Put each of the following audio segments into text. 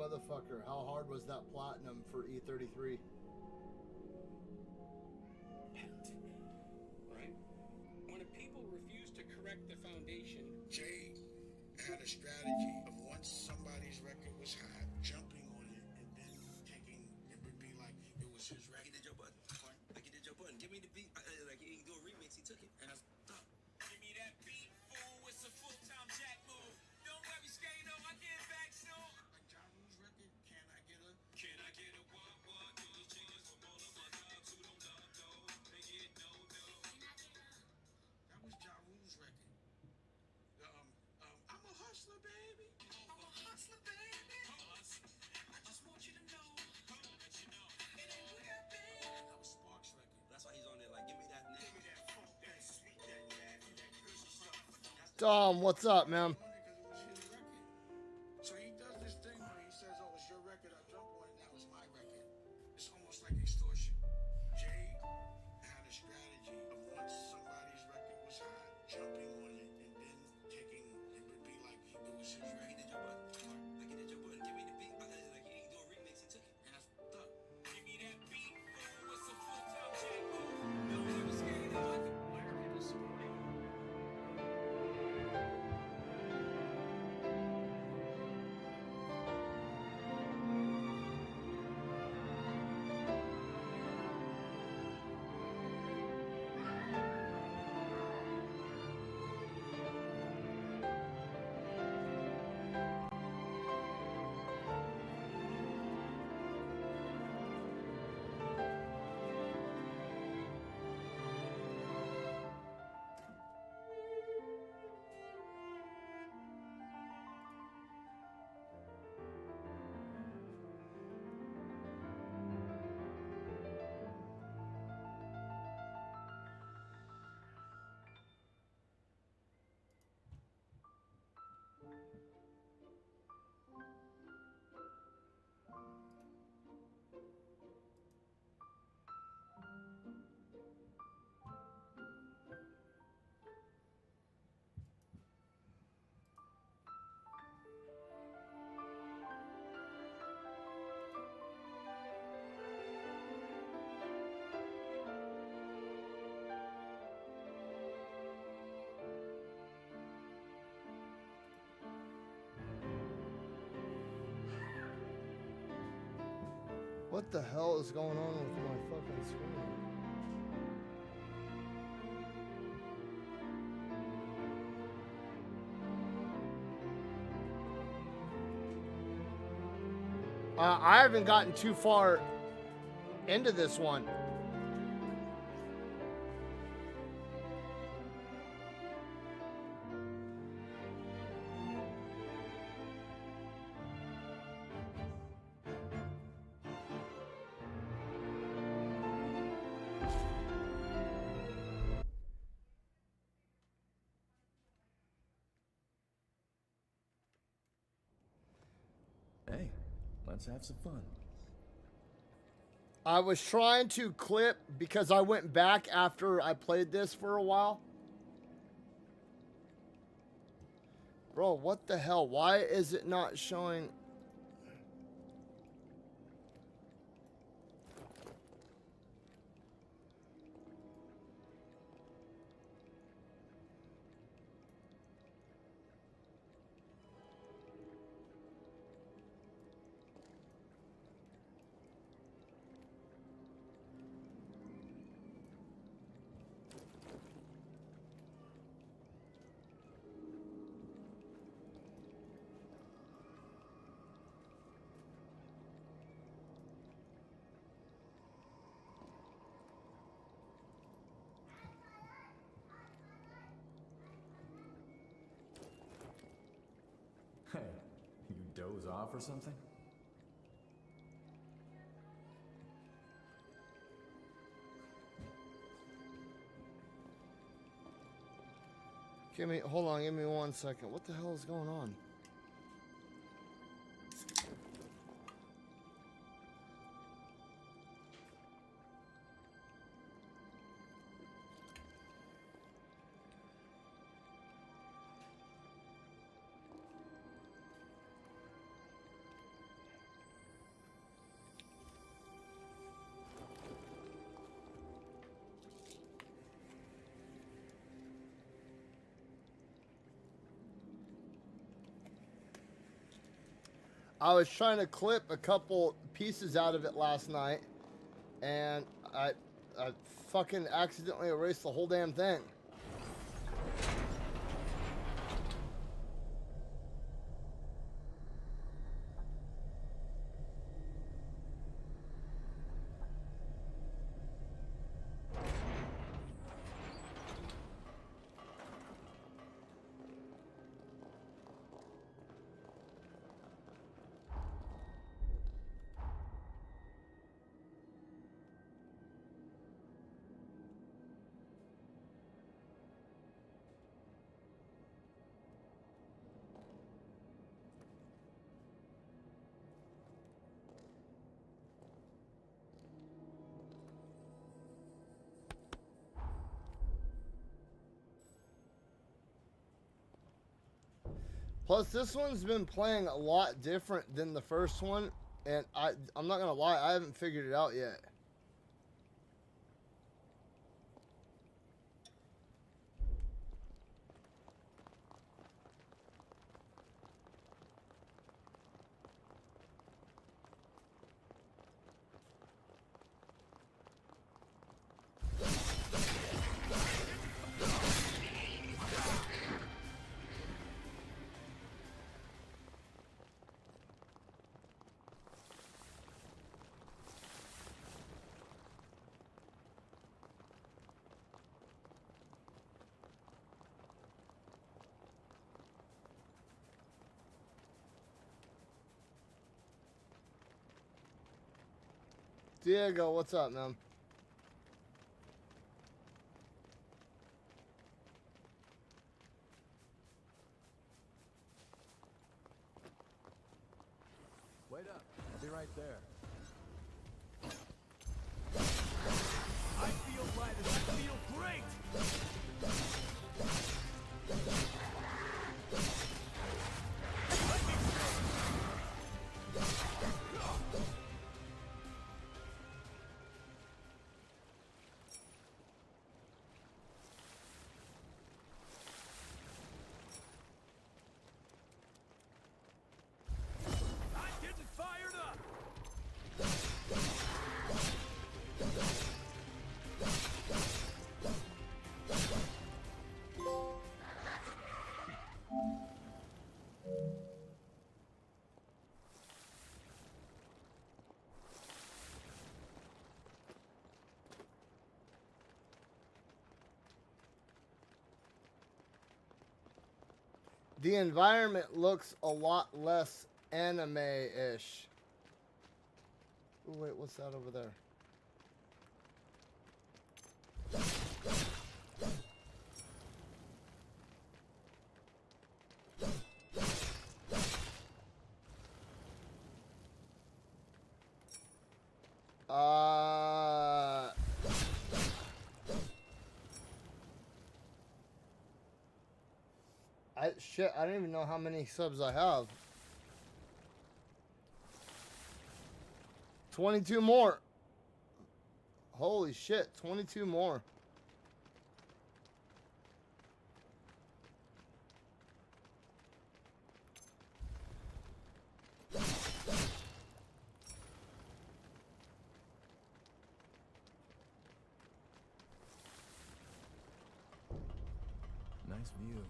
motherfucker. How hard was that platinum for E33? Right? When a people refuse to correct the foundation, Jay had a strategy of once somebody's record was hot, jumping on it and then taking it would be like it was his record. He did your button. Like he did your button. Give me the beat. Like he didn't do a remix. He took it. And I thought, give me that beat, fool. It's a full-time Jack move. Don't worry, Skano. I get back soon. like Ja Rule's record, Can I Get a? Can I get a what? Those chickens from all of my dogs who don't love though. They get no dough. That was Ja Rule's record. I'm a hustler, baby. I'm a hustler, baby. I just want you to know. Let you know. It ain't where I've been. That was Sparks' record. That's why he's on there. Like, give me that. Give me that funk, that sweet, that nasty, that crazy stuff. Dom, what's up, man? Because it was his record. So he does this thing where he says, "Oh, it's your record. I jump on it. That was my record." It's almost like extortion. Jay had a strategy of once somebody's record was hot, jumping on it and then taking it would be like it was his record. He did your button. Like he did your button. Give me the beat. Like he didn't do a remix. He took it. And I thought, Give me that beat, fool. It's a full-time Jack move. Don't worry, Skano. why are people supporting him? What the hell is going on with my fucking screen? I haven't gotten too far into this one. Hey, let's have some fun. I was trying to clip because I went back after I played this for a while. Bro, what the hell? Why is it not showing? Hey, you doze off or something? Hold on, give me 1 second. What the hell is going on? I was trying to clip a couple pieces out of it last night, and I fucking accidentally erased the whole damn thing. Plus, this one's been playing a lot different than the first one, and I'm not gonna lie, I haven't figured it out yet. Diego, what's up, man? Wait up. I'll be right there. I feel light and I feel great! I'm getting fired up! The environment looks a lot less anime-ish. Oh, wait, what's that over there? Shit, I don't even know how many subs I have. 22 more. Holy shit, 22 more. Nice view.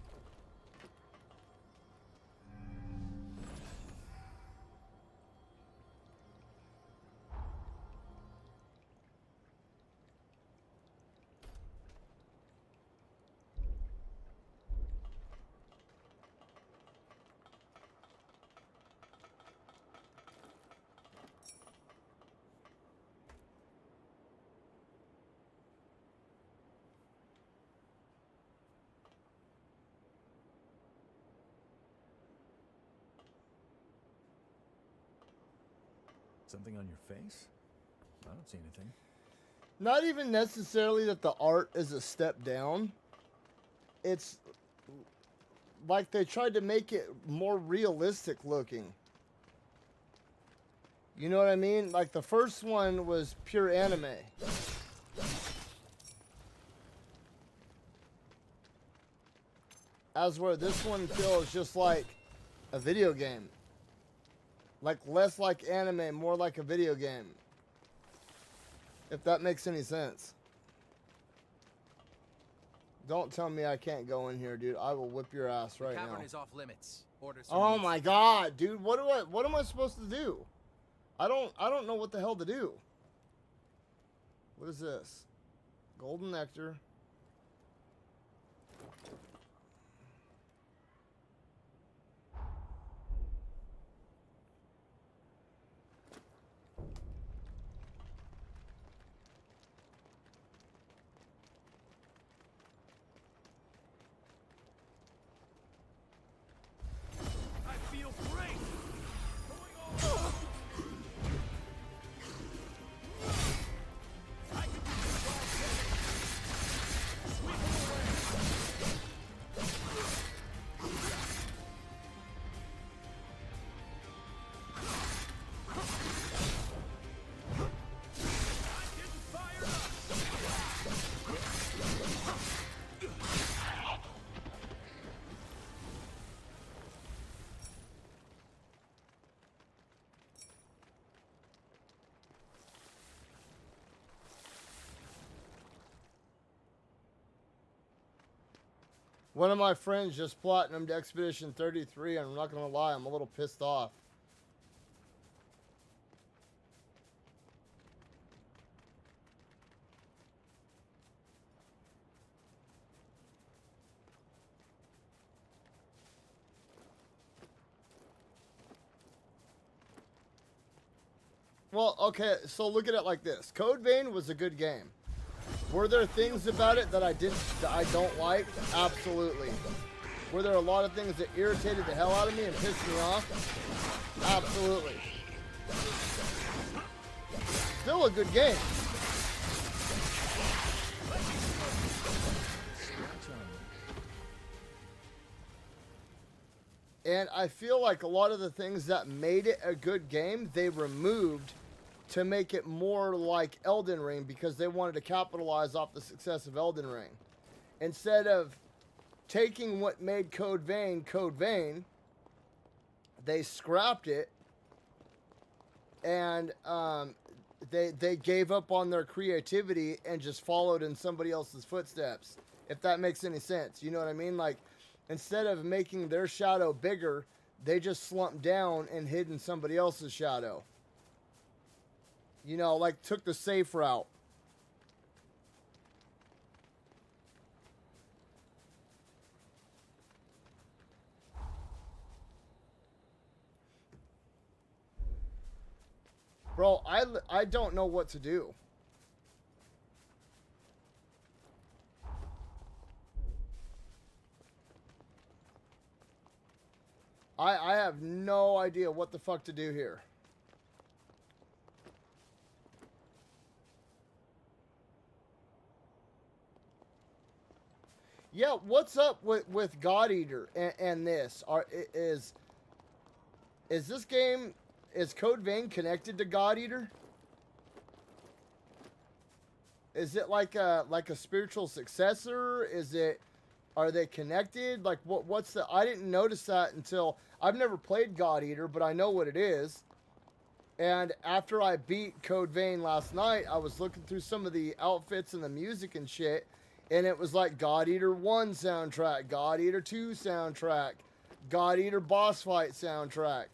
Something on your face? I don't see anything. Not even necessarily that the art is a step down. It's like they tried to make it more realistic looking. You know what I mean? Like the first one was pure anime. As where this one feels just like a video game. Like less like anime, more like a video game. If that makes any sense. Don't tell me I can't go in here, dude. I will whip your ass right now. Cavern is off limits. Orders. Oh my god, dude. What am I supposed to do? I don't know what the hell to do. What is this? Golden nectar. I feel great. Going all out. I can do this all day. Sweep 'em away. I'm getting fired up. One of my friends just platinumed Expedition 33, and I'm not gonna lie, I'm a little pissed off. Well, okay, so look at it like this. Code Vein was a good game. Were there things about it that I don't like? Absolutely. Were there a lot of things that irritated the hell out of me and pissed me off? Absolutely. Still a good game. And I feel like a lot of the things that made it a good game, they removed to make it more like Elden Ring because they wanted to capitalize off the success of Elden Ring. Instead of taking what made Code Vein, they scrapped it and they gave up on their creativity and just followed in somebody else's footsteps. If that makes any sense, you know what I mean? Like instead of making their shadow bigger, they just slumped down and hid in somebody else's shadow. You know, like took the safe route. Bro, I don't know what to do. I have no idea what the fuck to do here. Yeah, what's up with God Eater and this? Is this game, is Code Vein connected to God Eater? Is it like a spiritual successor? Are they connected? Like what's the, I didn't notice that until, I've never played God Eater, but I know what it is. And after I beat Code Vein last night, I was looking through some of the outfits and the music and shit. And it was like God Eater 1 soundtrack, God Eater 2 soundtrack, God Eater boss fight soundtrack.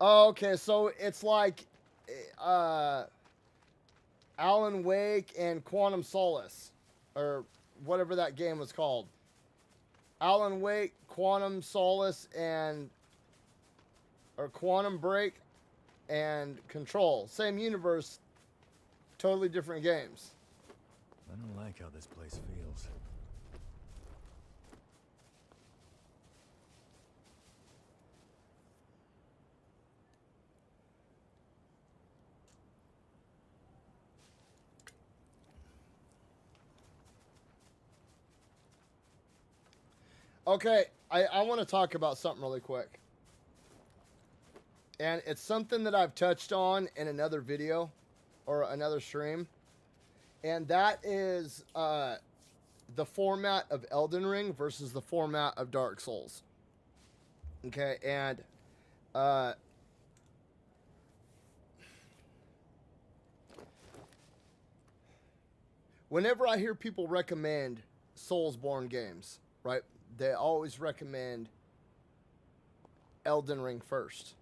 Oh, okay, so it's like Alan Wake and Quantum Solace, or whatever that game was called. Alan Wake, Quantum Solace, or Quantum Break and Control. Same universe, totally different games. I don't like how this place feels. Okay, I want to talk about something really quick. And it's something that I've touched on in another video or another stream. and that is the format of Elden Ring versus the format of Dark Souls. Okay, and whenever I hear people recommend Soulsborne games, right, they always recommend Elden Ring first.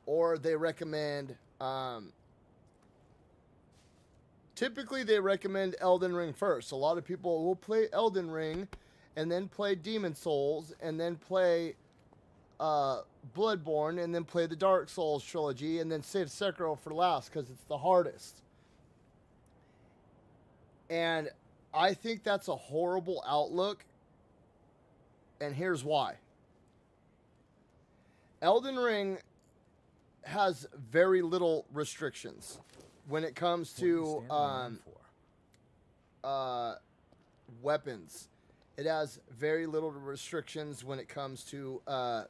Or they recommend, typically they recommend Elden Ring first. A lot of people will play Elden Ring and then play Demon Souls and then play Bloodborne and then play the Dark Souls trilogy and then save Sekiro for last because it's the hardest. And I think that's a horrible outlook, and here's why. Elden Ring has very little restrictions when it comes What do you to stand on for? weapons. It has very little restrictions when it comes to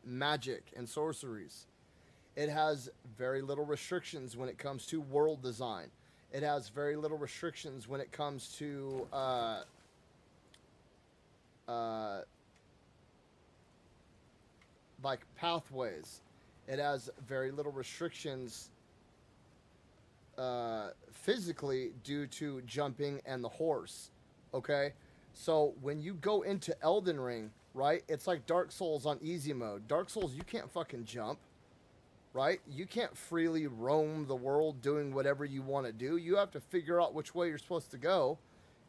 magic and sorceries. It has very little restrictions when it comes to world design. It has very little restrictions when it comes to like pathways. It has very little restrictions physically due to jumping and the horse. Okay? So when you go into Elden Ring, right, it's like Dark Souls on easy mode. Dark Souls, you can't fucking jump. Right? You can't freely roam the world doing whatever you want to do. You have to figure out which way you're supposed to go.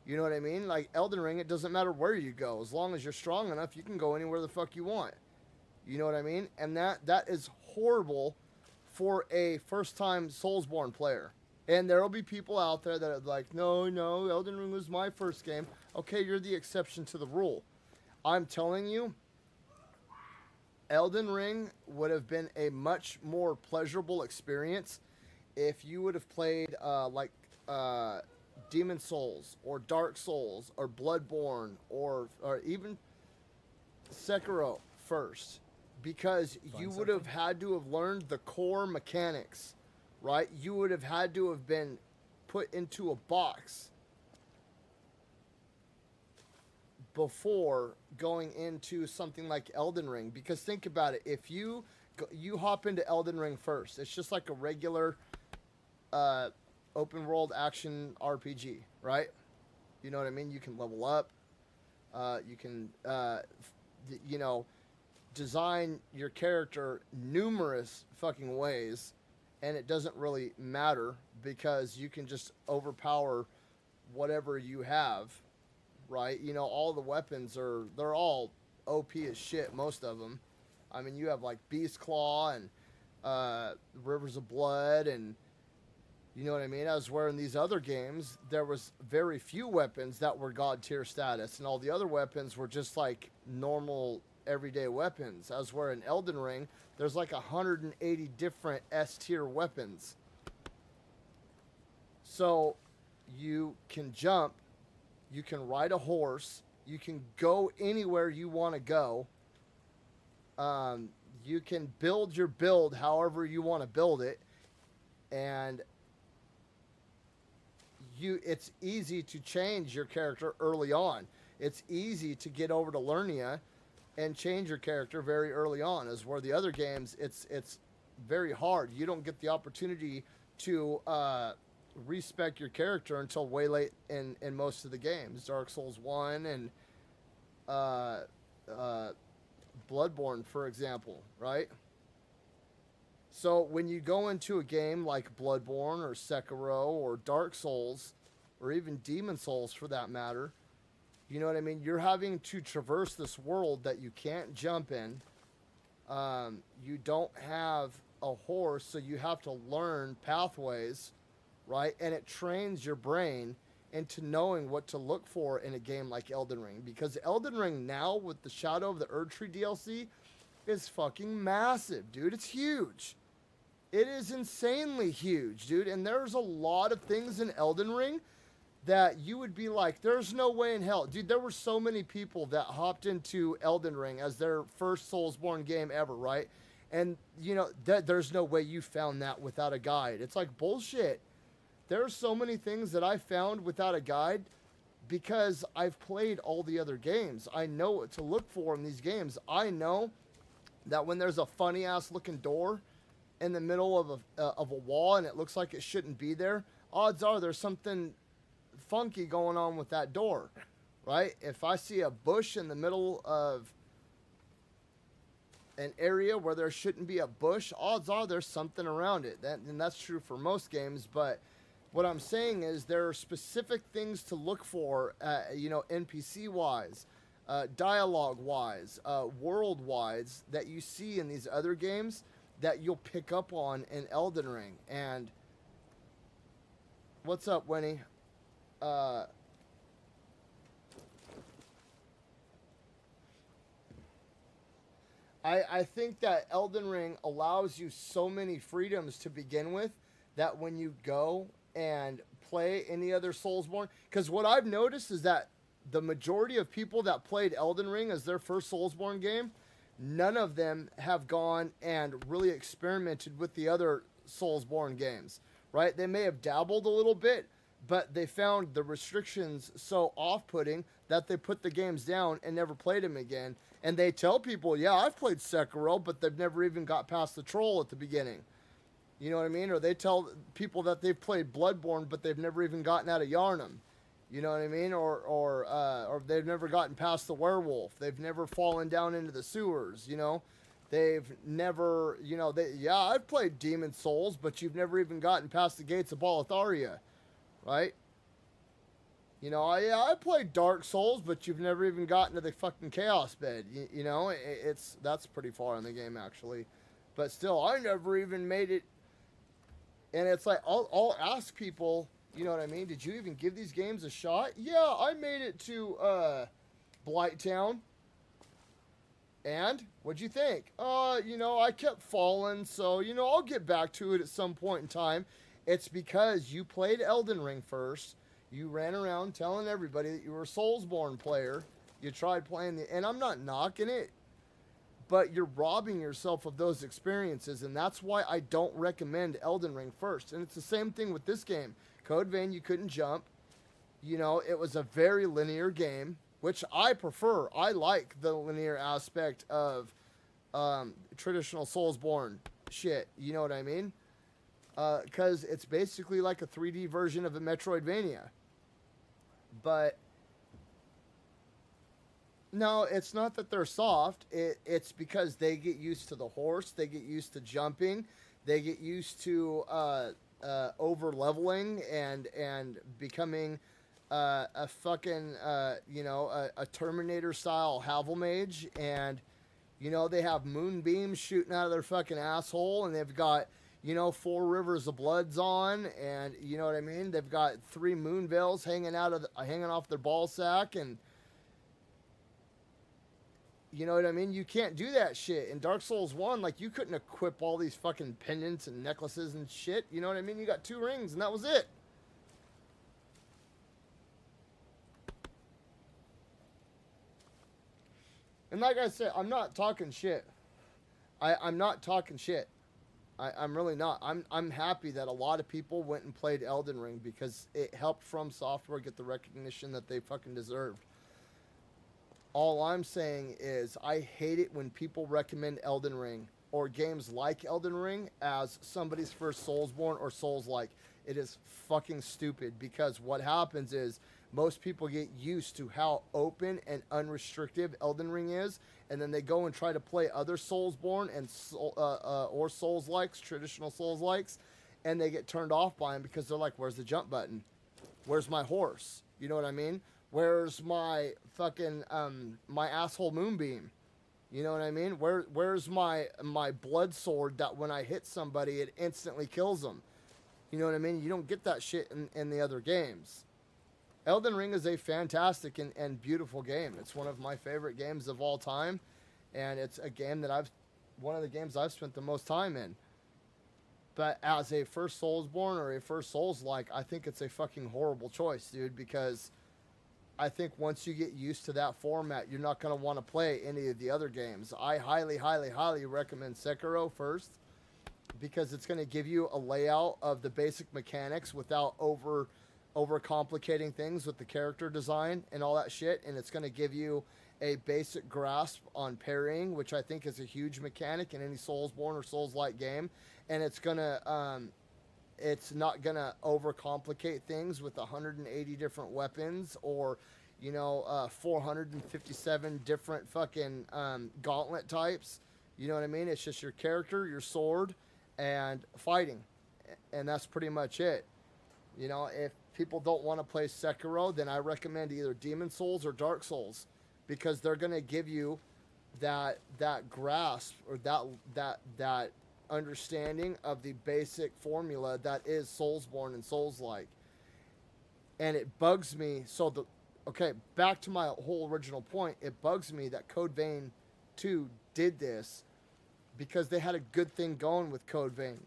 You know what I mean? Like Elden Ring, it doesn't matter where you go. As long as you're strong enough, you can go anywhere the fuck you want. You know what I mean? And that is horrible for a first-time Soulsborne player. And there will be people out there that are like, no, Elden Ring was my first game. Okay, you're the exception to the rule. I'm telling you, Elden Ring would have been a much more pleasurable experience if you would have played Demon Souls or Dark Souls or Bloodborne or even Sekiro first, because you would have had to have learned the core mechanics, right? You would have had to have been put into a box before going into something like Elden Ring. Because think about it, if you hop into Elden Ring first, it's just like a regular open world action RPG, right? You know what I mean? You can level up, you can design your character numerous fucking ways, and it doesn't really matter because you can just overpower whatever you have. Right, you know, all the weapons they're all OP as shit, most of them. I mean, you have like Beast Claw and Rivers of Blood, and you know what I mean? As where in these other games, there was very few weapons that were God tier status, and all the other weapons were just like normal everyday weapons. As where in Elden Ring, there's like 180 different S tier weapons. So you can jump. You can ride a horse. You can go anywhere you want to go. You can build your build however you want to build it. And it's easy to change your character early on. It's easy to get over to Lernia and change your character very early on. As where the other games, it's very hard. You don't get the opportunity to respec your character until way late in most of the games. Dark Souls 1 and Bloodborne, for example, right? So when you go into a game like Bloodborne or Sekiro or Dark Souls or even Demon Souls for that matter, you know what I mean? You're having to traverse this world that you can't jump in. You don't have a horse, so you have to learn pathways, right? And it trains your brain into knowing what to look for in a game like Elden Ring. Because Elden Ring now, with the Shadow of the Erdtree DLC, is fucking massive, dude. It's huge. It is insanely huge, dude. And there's a lot of things in Elden Ring that you would be like, there's no way in hell. Dude, there were so many people that hopped into Elden Ring as their first Soulsborne game ever, right? And, you know, there's no way you found that without a guide. It's like bullshit. there are so many things that I found without a guide because I've played all the other games. I know what to look for in these games. I know that when there's a funny ass looking door in the middle of a wall and it looks like it shouldn't be there, odds are there's something funky going on with that door, right? If I see a bush in the middle of an area where there shouldn't be a bush, odds are there's something around it. And that's true for most games, but what I'm saying is there are specific things to look for, NPC wise, dialogue wise, world wise, that you see in these other games that you'll pick up on in Elden Ring. And what's up, Winnie? I think that Elden Ring allows you so many freedoms to begin with that when you go and play any other Soulsborne, because what I've noticed is that the majority of people that played Elden Ring as their first Soulsborne game, none of them have gone and really experimented with the other Soulsborne games, right? They may have dabbled a little bit, but they found the restrictions so off-putting that they put the games down and never played them again. And they tell people, yeah, I've played Sekiro, but they've never even got past the troll at the beginning. You know what I mean? Or they tell people that they've played Bloodborne, but they've never even gotten out of Yharnam. You know what I mean? Or they've never gotten past the werewolf. They've never fallen down into the sewers, you know? They've never, I've played Demon Souls, but you've never even gotten past the gates of Balatharia, right? I played Dark Souls, but you've never even gotten to the fucking Chaos Bed. That's pretty far in the game, actually. But still, I never even made it. And it's like, I'll ask people, you know what I mean? Did you even give these games a shot? Yeah, I made it to Blighttown. And what'd you think? I kept falling, so, I'll get back to it at some point in time. It's because you played Elden Ring first. You ran around telling everybody that you were a Soulsborne player. You tried playing and I'm not knocking it, but you're robbing yourself of those experiences, and that's why I don't recommend Elden Ring first. And it's the same thing with this game. Code Vein, you couldn't jump. It was a very linear game, which I prefer. I like the linear aspect of traditional Soulsborne shit. You know what I mean? Because it's basically like a 3D version of a Metroidvania. But no, it's not that they're soft. It's because they get used to the horse. They get used to jumping. They get used to over leveling and becoming a fucking a Terminator style Havel Mage. And they have moonbeams shooting out of their fucking asshole, and they've got 4 rivers of bloods on, and you know what I mean? They've got 3 moon veils hanging off their ball sack, and you know what I mean? You can't do that shit. In Dark Souls 1, like, you couldn't equip all these fucking pendants and necklaces and shit. You know what I mean? You got 2 rings, and that was it. And like I said, I'm not talking shit. I'm not talking shit. I'm really not. I'm happy that a lot of people went and played Elden Ring because it helped From Software get the recognition that they fucking deserved. All I'm saying is I hate it when people recommend Elden Ring or games like Elden Ring as somebody's first Soulsborne or Souls-like. It is fucking stupid because what happens is most people get used to how open and unrestricted Elden Ring is, and then they go and try to play other Soulsborne and or Souls-likes, traditional Souls-likes, and they get turned off by them because they're like, where's the jump button? Where's my horse? You know what I mean? Where's my fucking, my asshole moonbeam? You know what I mean? Where's my blood sword that when I hit somebody, it instantly kills them? You know what I mean? You don't get that shit in the other games. Elden Ring is a fantastic and beautiful game. It's one of my favorite games of all time, and it's a game that one of the games I've spent the most time in. But as a first Soulsborne or a first Souls-like, I think it's a fucking horrible choice, dude, because I think once you get used to that format, you're not going to want to play any of the other games. I highly, highly, highly recommend Sekiro first, because it's going to give you a layout of the basic mechanics without over complicating things with the character design and all that shit, and it's going to give you a basic grasp on parrying, which I think is a huge mechanic in any Soulsborne or Souls-like game, and it's not gonna overcomplicate things with 180 different weapons or 457 different fucking gauntlet types. You know what I mean? It's just your character, your sword, and fighting, and that's pretty much it. If people don't want to play Sekiro, then I recommend either Demon Souls or Dark Souls, because they're gonna give you that grasp or that understanding of the basic formula that is Soulsborne and Souls-like. And it bugs me. Back to my whole original point. It bugs me that Code Vein 2 did this because they had a good thing going with Code Vein.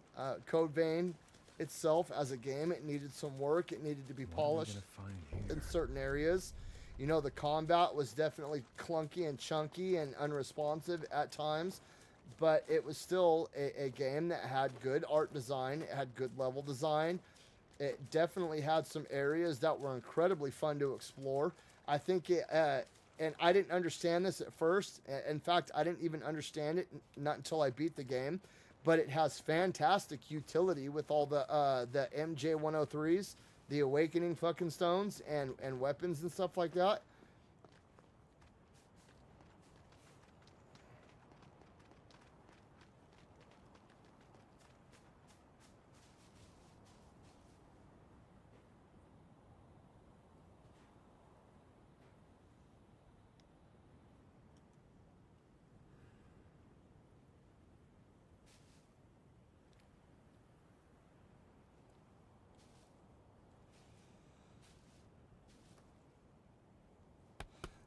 Code Vein itself as a game, it needed some work. It needed to be polished in certain areas. The combat was definitely clunky and chunky and unresponsive at times, but it was still a game that had good art design. It had good level design. It definitely had some areas that were incredibly fun to explore. I think and I didn't understand this at first. In fact, I didn't even understand it not until I beat the game, but it has fantastic utility with all the MJ103s, the Awakening fucking stones and weapons and stuff like that.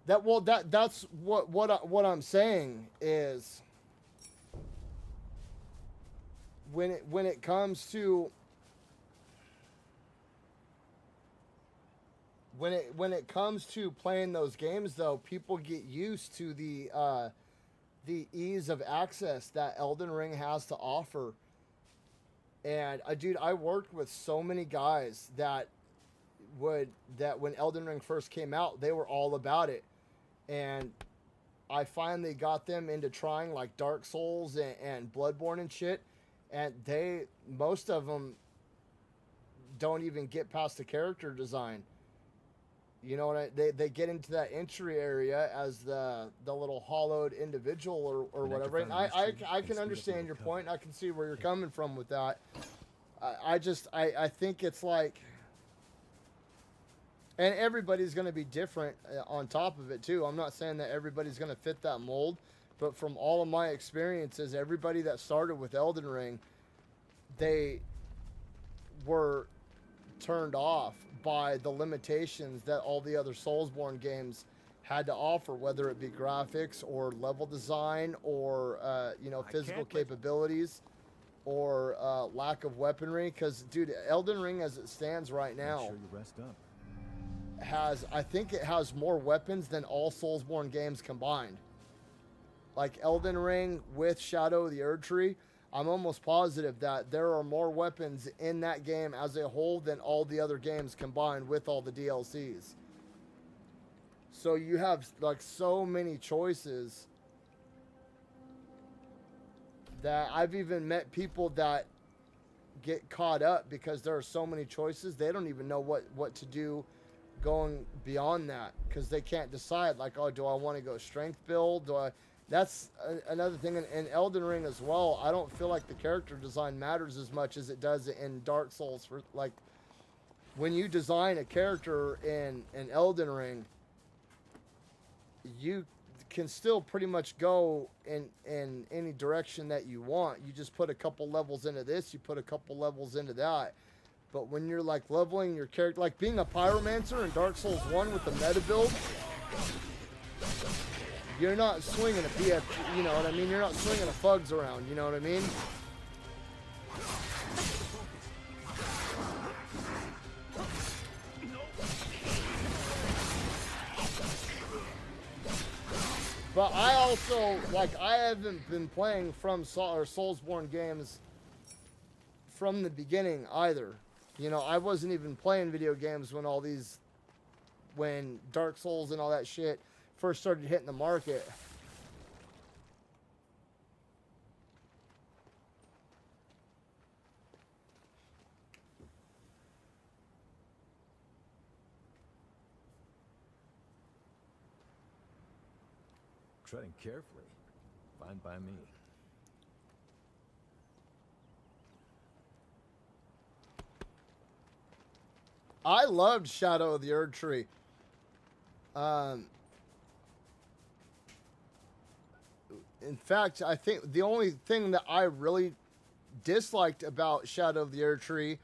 That's what I'm saying is when it comes to playing those games, though, people get used to the ease of access that Elden Ring has to offer. And dude, I worked with so many guys that when Elden Ring first came out, they were all about it. And I finally got them into trying like Dark Souls and Bloodborne and shit. And most of them don't even get past the character design. They get into that entry area as the little hollowed individual or whatever. And I can understand your point. I can see where you're coming from with that. I think it's like, and everybody's going to be different on top of it, too. I'm not saying that everybody's going to fit that mold, but from all of my experiences, everybody that started with Elden Ring, they were turned off by the limitations that all the other Soulsborne games had to offer, whether it be graphics or level design or, physical capabilities or lack of weaponry. Because, dude, Elden Ring as it stands right now... Make sure you rest up. I think it has more weapons than all Soulsborne games combined. Like Elden Ring with Shadow of the Erdtree, I'm almost positive that there are more weapons in that game as a whole than all the other games combined with all the DLCs. So you have like so many choices that I've even met people that get caught up because there are so many choices. They don't even know what to do going beyond that because they can't decide, like, oh, do I want to go strength build? That's another thing in Elden Ring as well. I don't feel like the character design matters as much as it does in Dark Souls. For like, when you design a character in Elden Ring, you can still pretty much go in any direction that you want. You just put a couple levels into this, you put a couple levels into that. But when you're like leveling your character, like being a pyromancer in Dark Souls 1 with the meta build, you're not swinging a PF, you know what I mean? You're not swinging a Fugs around, you know what I mean? But I also, like, I haven't been playing from Soulsborne games from the beginning either. You know, I wasn't even playing video games when Dark Souls and all that shit first started hitting the market. Treading carefully. Fine by me. I loved Shadow of the Erd Tree. In fact, I think the only thing that I really disliked about Shadow of the Erd Tree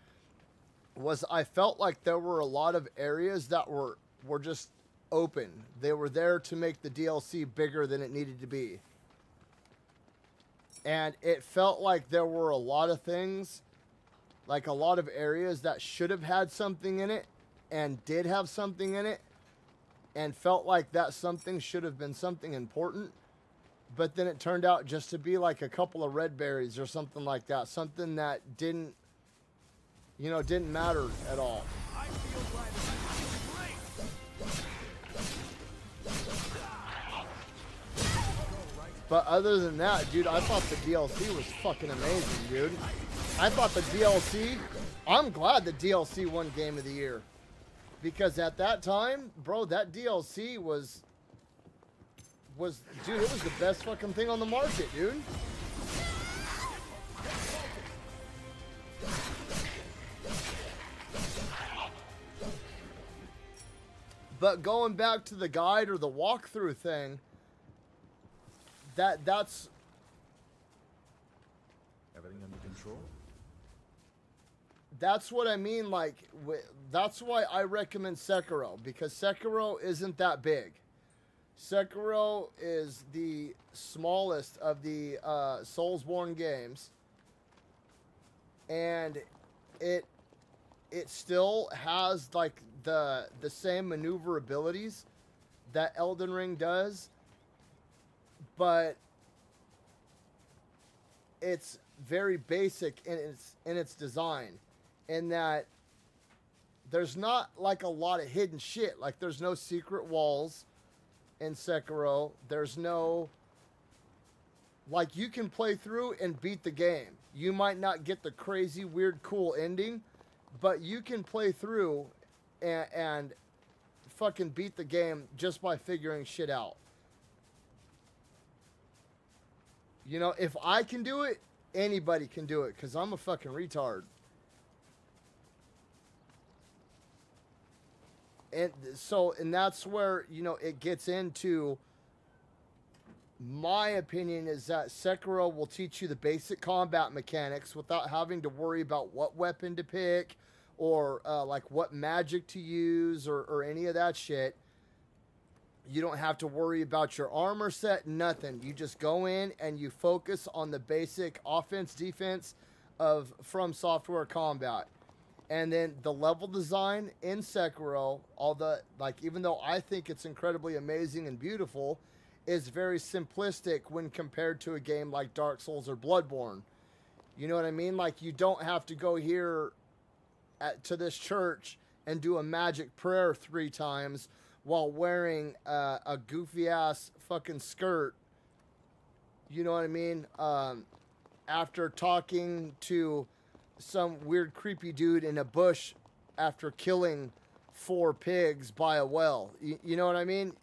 was I felt like there were a lot of areas that were just open. They were there to make the DLC bigger than it needed to be. And it felt like there were a lot of things, like a lot of areas that should have had something in it and did have something in it and felt like that something should have been something important. But then it turned out just to be like a couple of red berries or something like that. Something that didn't matter at all. I feel glad that I feel great. But other than that, dude, I thought the DLC was fucking amazing, dude. I thought the DLC, I'm glad the DLC won Game of the Year. Because at that time, bro, that DLC was, dude, it was the best fucking thing on the market, dude. But going back to the guide or the walkthrough thing, that's Everything under control? that's what I mean. Like, that's why I recommend Sekiro, because Sekiro isn't that big. Sekiro is the smallest of the Soulsborne games, and it still has like the same maneuverabilities that Elden Ring does, but it's very basic in its design, in that there's not like a lot of hidden shit. Like, there's no secret walls in Sekiro. There's no, like, you can play through and beat the game. You might not get the crazy, weird, cool ending, but you can play through and fucking beat the game just by figuring shit out. You know, if I can do it, anybody can do it, because I'm a fucking retard. And so, and that's where, you know, it gets into, my opinion is that Sekiro will teach you the basic combat mechanics without having to worry about what weapon to pick or like what magic to use or any of that shit. You don't have to worry about your armor set, nothing. You just go in and you focus on the basic offense, defense of From Software combat. And then the level design in Sekiro, even though I think it's incredibly amazing and beautiful, is very simplistic when compared to a game like Dark Souls or Bloodborne. You know what I mean? Like, you don't have to go here to this church and do a magic prayer 3 times while wearing a goofy ass fucking skirt. You know what I mean? After talking to some weird creepy dude in a bush after killing 4 pigs by a well. You know what I mean?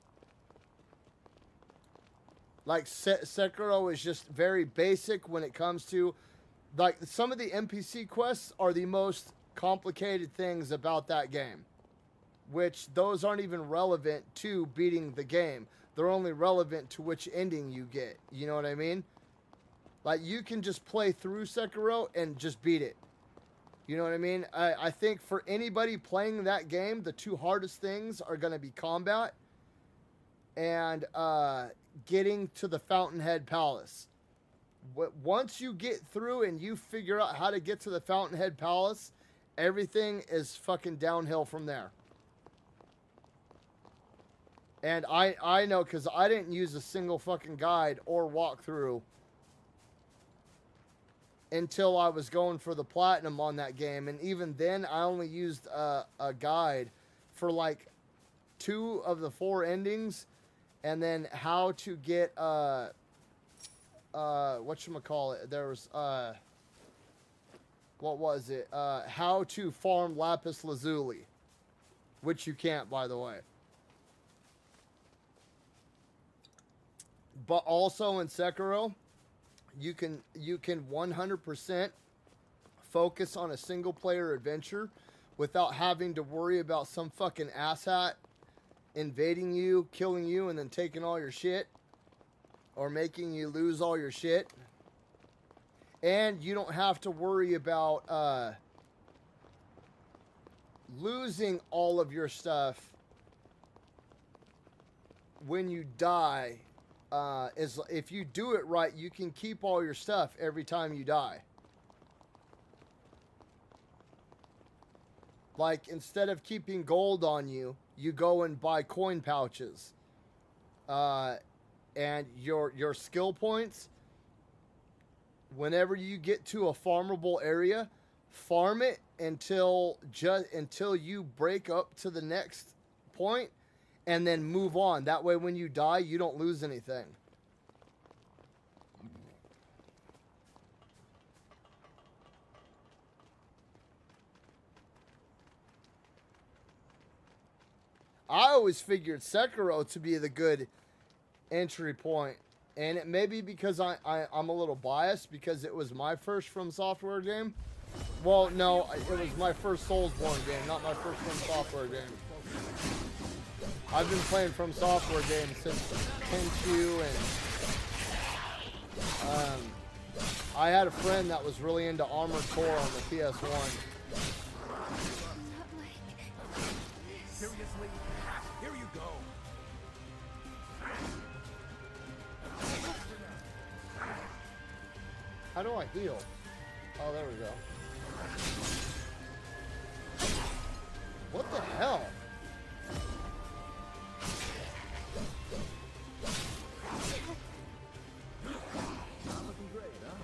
Like, Sekiro is just very basic when it comes to, like, some of the NPC quests are the most complicated things about that game, which those aren't even relevant to beating the game. They're only relevant to which ending you get. You know what I mean? Like, you can just play through Sekiro and just beat it. You know what I mean? I think for anybody playing that game, the 2 hardest things are going to be combat and getting to the Fountainhead Palace. Once you get through and you figure out how to get to the Fountainhead Palace, everything is fucking downhill from there. And I know, because I didn't use a single fucking guide or walkthrough until I was going for the platinum on that game, and even then I only used a guide for like 2 of the 4 endings, and then how to get whatchamacallit, there was what was it, how to farm lapis lazuli, which you can't, by the way. But also in Sekiro, you can 100% focus on a single player adventure without having to worry about some fucking asshat invading you, killing you, and then taking all your shit, or making you lose all your shit. And you don't have to worry about losing all of your stuff when you die. Is if you do it right, you can keep all your stuff every time you die. Like, instead of keeping gold on you, you go and buy coin pouches. And your skill points, whenever you get to a farmable area, farm it until you break up to the next point, and then move on. That way when you die, you don't lose anything. I always figured Sekiro to be the good entry point. And it may be because I'm a little biased because it was my first From Software game. Well, no, it was my first Soulsborne game, not my first From Software game. I've been playing From Software games since Tenchu, and I had a friend that was really into Armored Core on the PS1. Seriously? Here you go. How do I heal? Oh, there we go. What the hell? Not looking great, huh?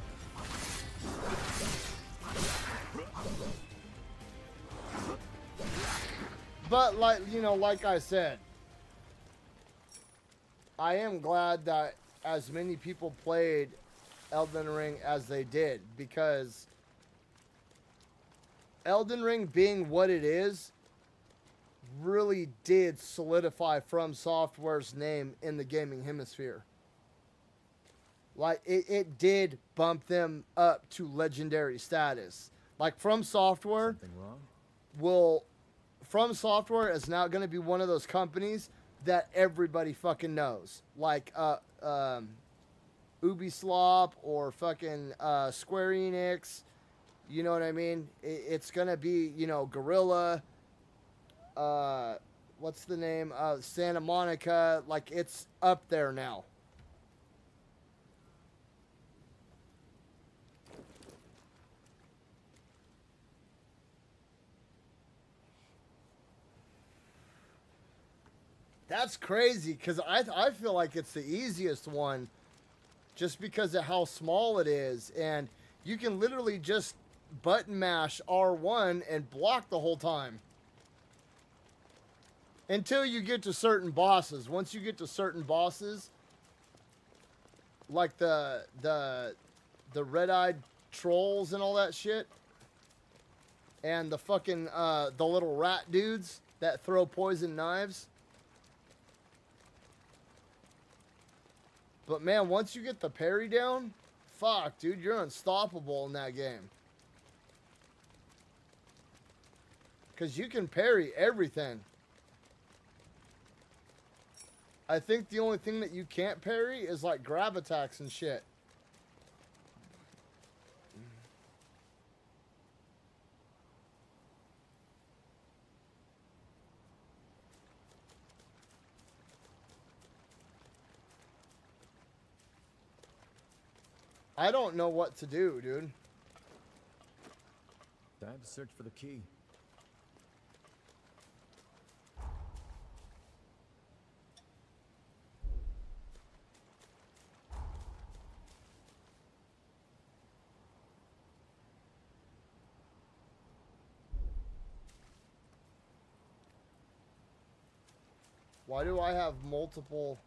But like, you know, like I said, I am glad that as many people played Elden Ring as they did, because Elden Ring being what it is really did solidify From Software's name in the gaming hemisphere. Like, it did bump them up to legendary status. Like, From Software Something wrong? From Software is now going to be one of those companies that everybody fucking knows. Like, Ubisoft or fucking Square Enix. You know what I mean? It's going to be, you know, Guerrilla. What's the name? Santa Monica. Like, it's up there now. That's crazy, because I feel like it's the easiest one just because of how small it is. And you can literally just button mash R1 and block the whole time. Until you get to certain bosses. Once you get to certain bosses, like the red-eyed trolls and all that shit, and the fucking, the little rat dudes that throw poison knives. But man, once you get the parry down, fuck, dude, you're unstoppable in that game. Because you can parry everything. I think the only thing that you can't parry is like grab attacks and shit. I don't know what to do, dude. Time to search for the key. Why do I have multiple?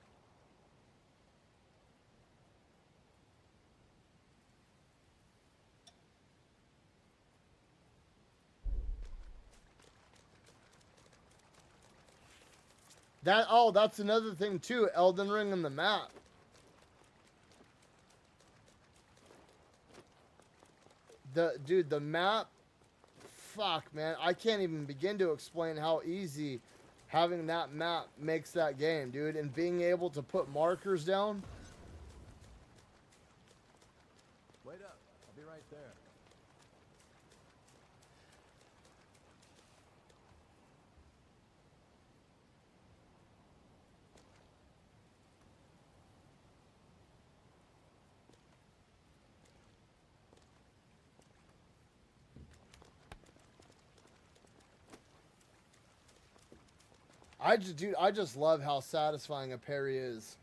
That's another thing too. Elden Ring and the map. The map. Fuck, man. I can't even begin to explain how easy having that map makes that game, dude. And being able to put markers down. Wait up. I'll be right there. I just love how satisfying a parry is.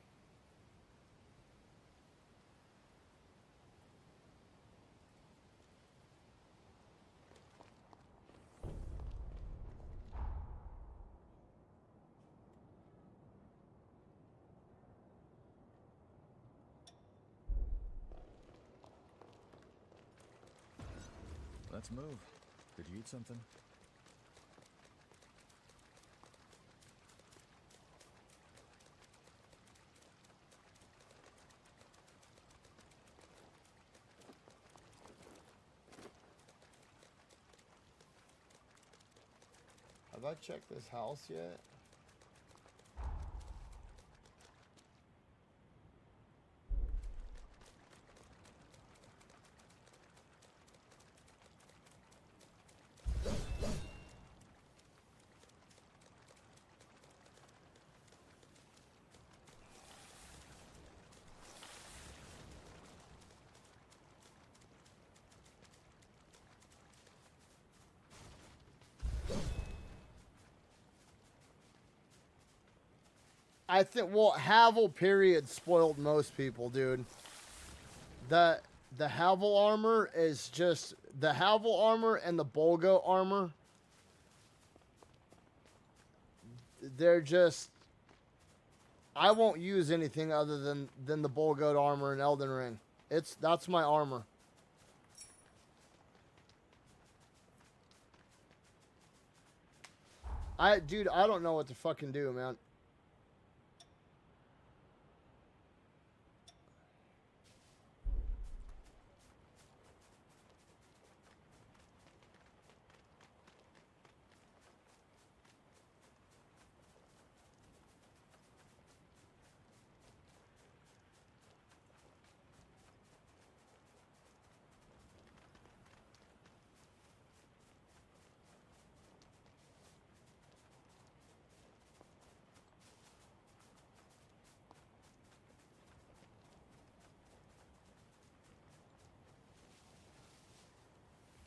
Let's move. Did you eat something? Have I checked this house yet? I think, well, Havel period spoiled most people, dude. The Havel armor is just the Havel armor and the Bolgo armor. They're just, I won't use anything other than the Bolgo armor in Elden Ring. That's my armor. Dude, I don't know what to fucking do, man.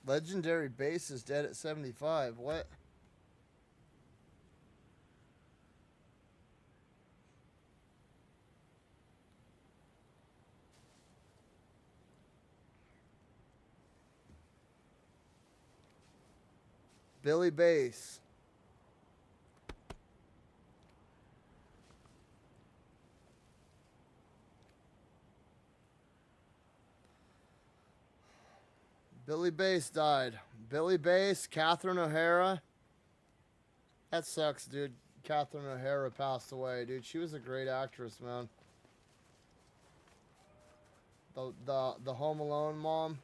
Legendary base is dead at 75. What? Billy Base. Billy Bass died. Billy Bass, Catherine O'Hara. That sucks, dude. Catherine O'Hara passed away, dude. She was a great actress, man. The Home Alone mom.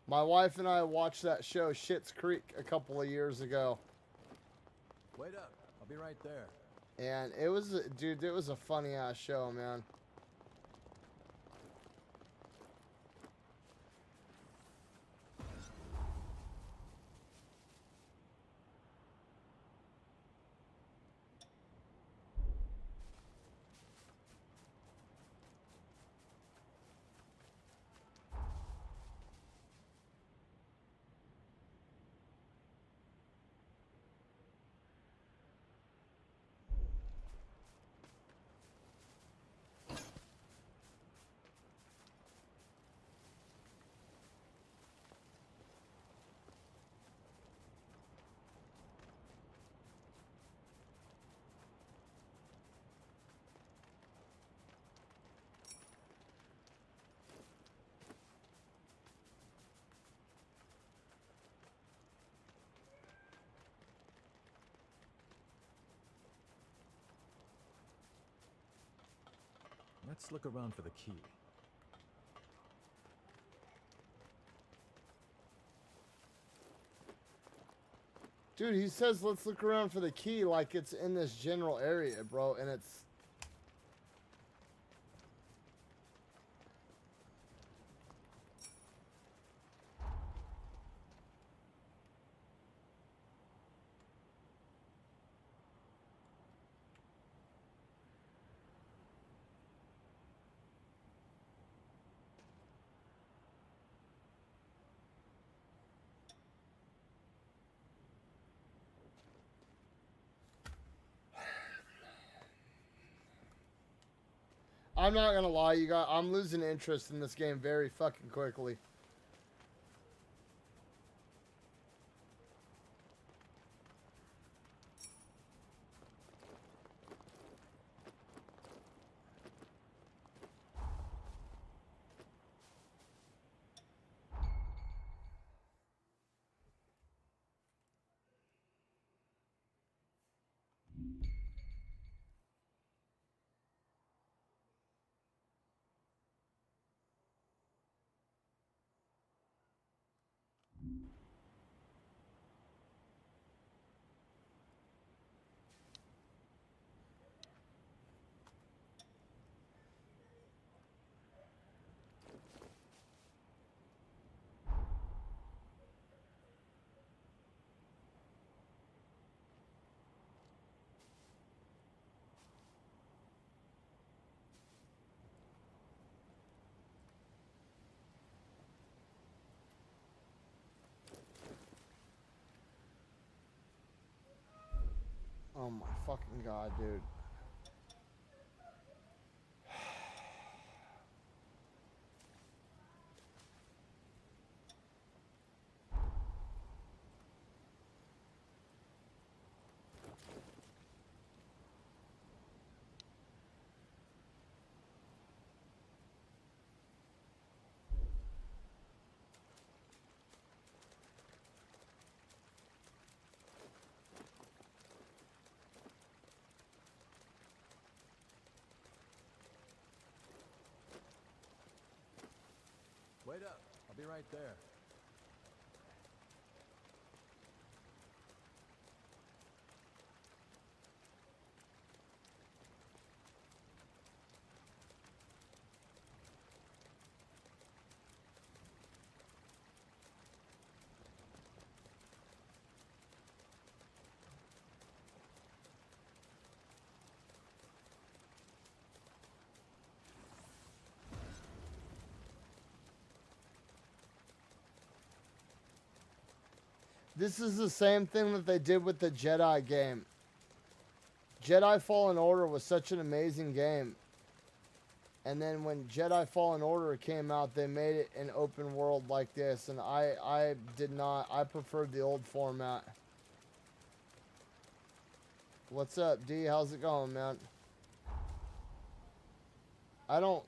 My wife and I watched that show Schitt's Creek a couple of years ago. Wait up. I'll be right there. And it was, dude, it was a funny ass show, man. Let's look around for the key. Dude, he says let's look around for the key like it's in this general area, bro, and it's... I'm not gonna lie, you guys. I'm losing interest in this game very fucking quickly. Oh my fucking god, dude. Wait up. I'll be right there. This is the same thing that they did with the Jedi game. Jedi Fallen Order was such an amazing game. And then when Jedi Fallen Order came out, they made it an open world like this. And I did not. I preferred the old format. What's up, D? How's it going, man? I don't...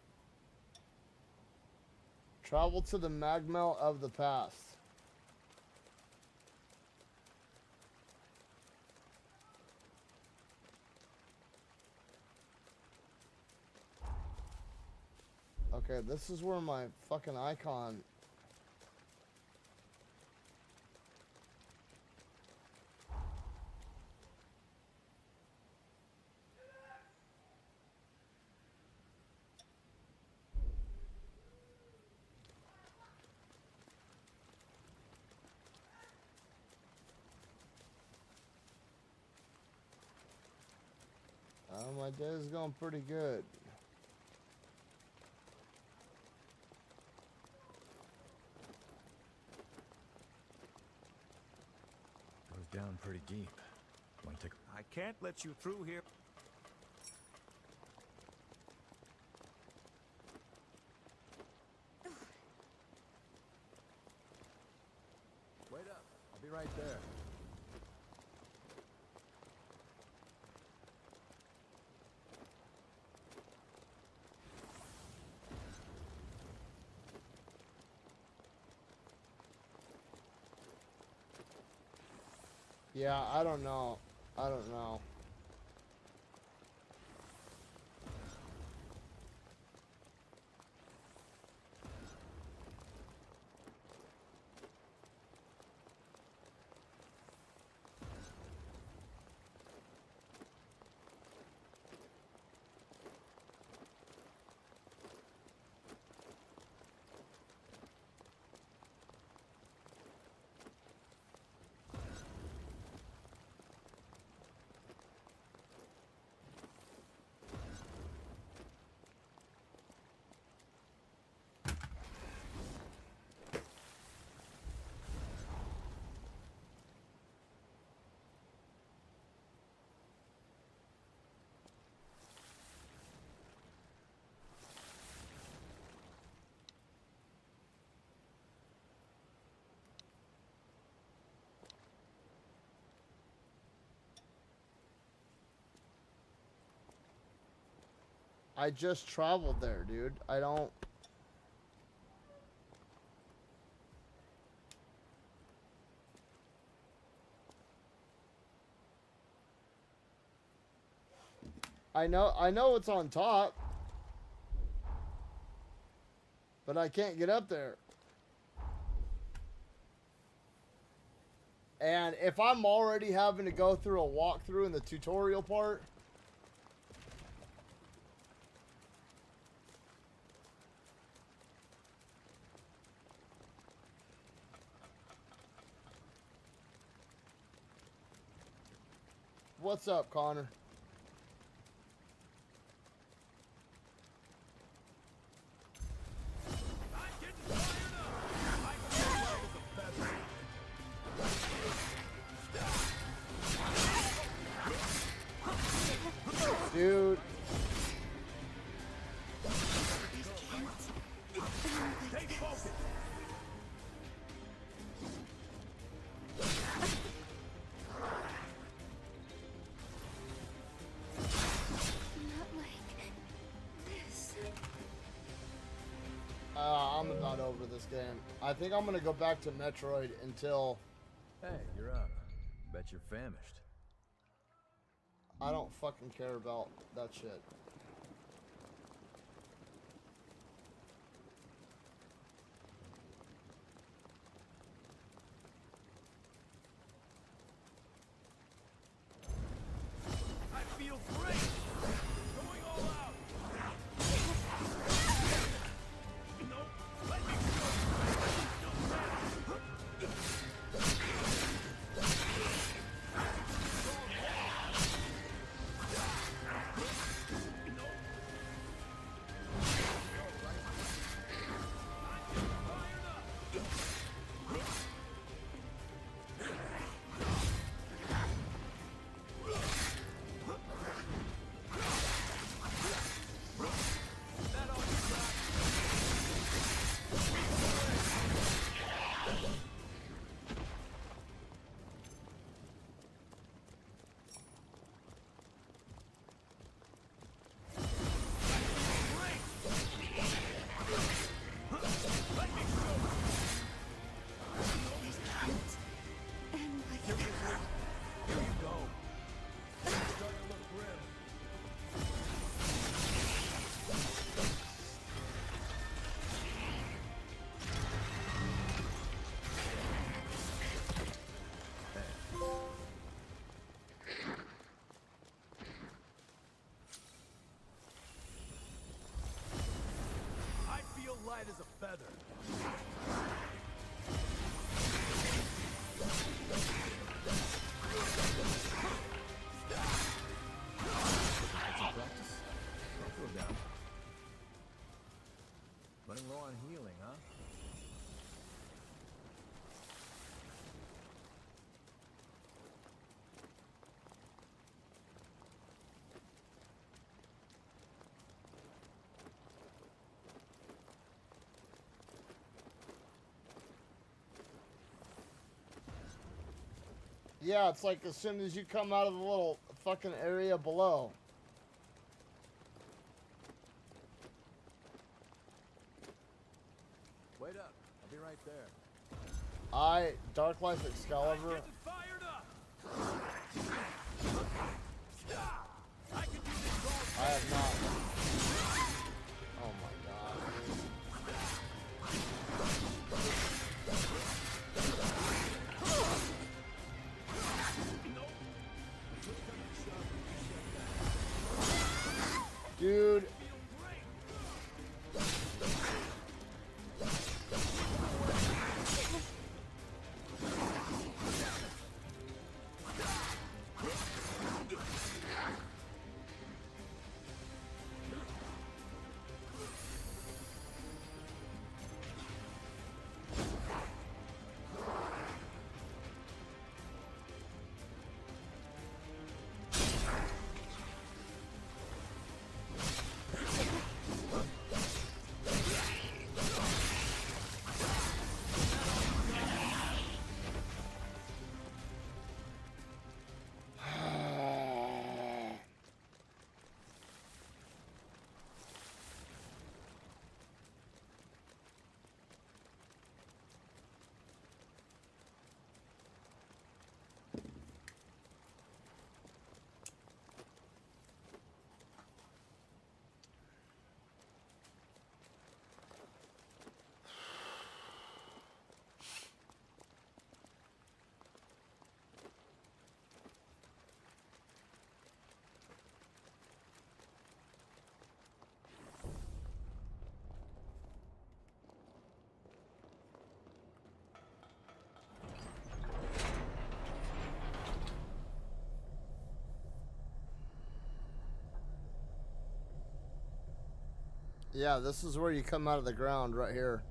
Travel to the Magmel of the past. Okay, this is where my fucking icon... my day is going pretty good. Goes down pretty deep. Want to take... I can't let you through here. Wait up. I'll be right there. Yeah, I don't know. I don't know. I just traveled there, dude. I don't. I know it's on top. But I can't get up there. And if I'm already having to go through a walkthrough in the tutorial part, what's up, Connor? I'm getting fired up. I feel light as a feather. Dude. Stay focused. Not like this. I'm about over this game. I think I'm gonna go back to Metroid until Hey, you're up. Bet you're famished. I don't fucking care about that shit. I feel great. Going all out. No, let me light as a feather. Practice? Don't feel down. Running low on healing, huh? Yeah, it's like as soon as you come out of the little fucking area below. Wait up. I'll be right there. Dark Life Excalibur. Getting fired up. I can do this all I have not. Oh my god. Dude. Yeah, this is where you come out of the ground right here.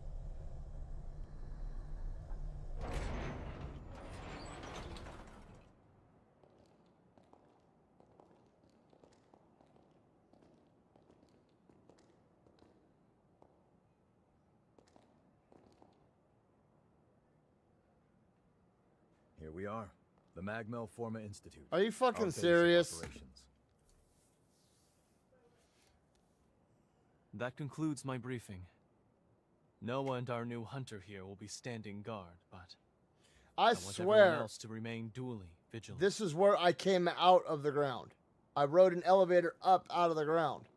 Here we are. The Magmel Forma Institute. Are you Our fucking base of serious? operations. That concludes my briefing. Noah and our new hunter here will be standing guard, but I I want everyone swear, else to remain duly vigilant. this is where I came out of the ground. I rode an elevator up out of the ground.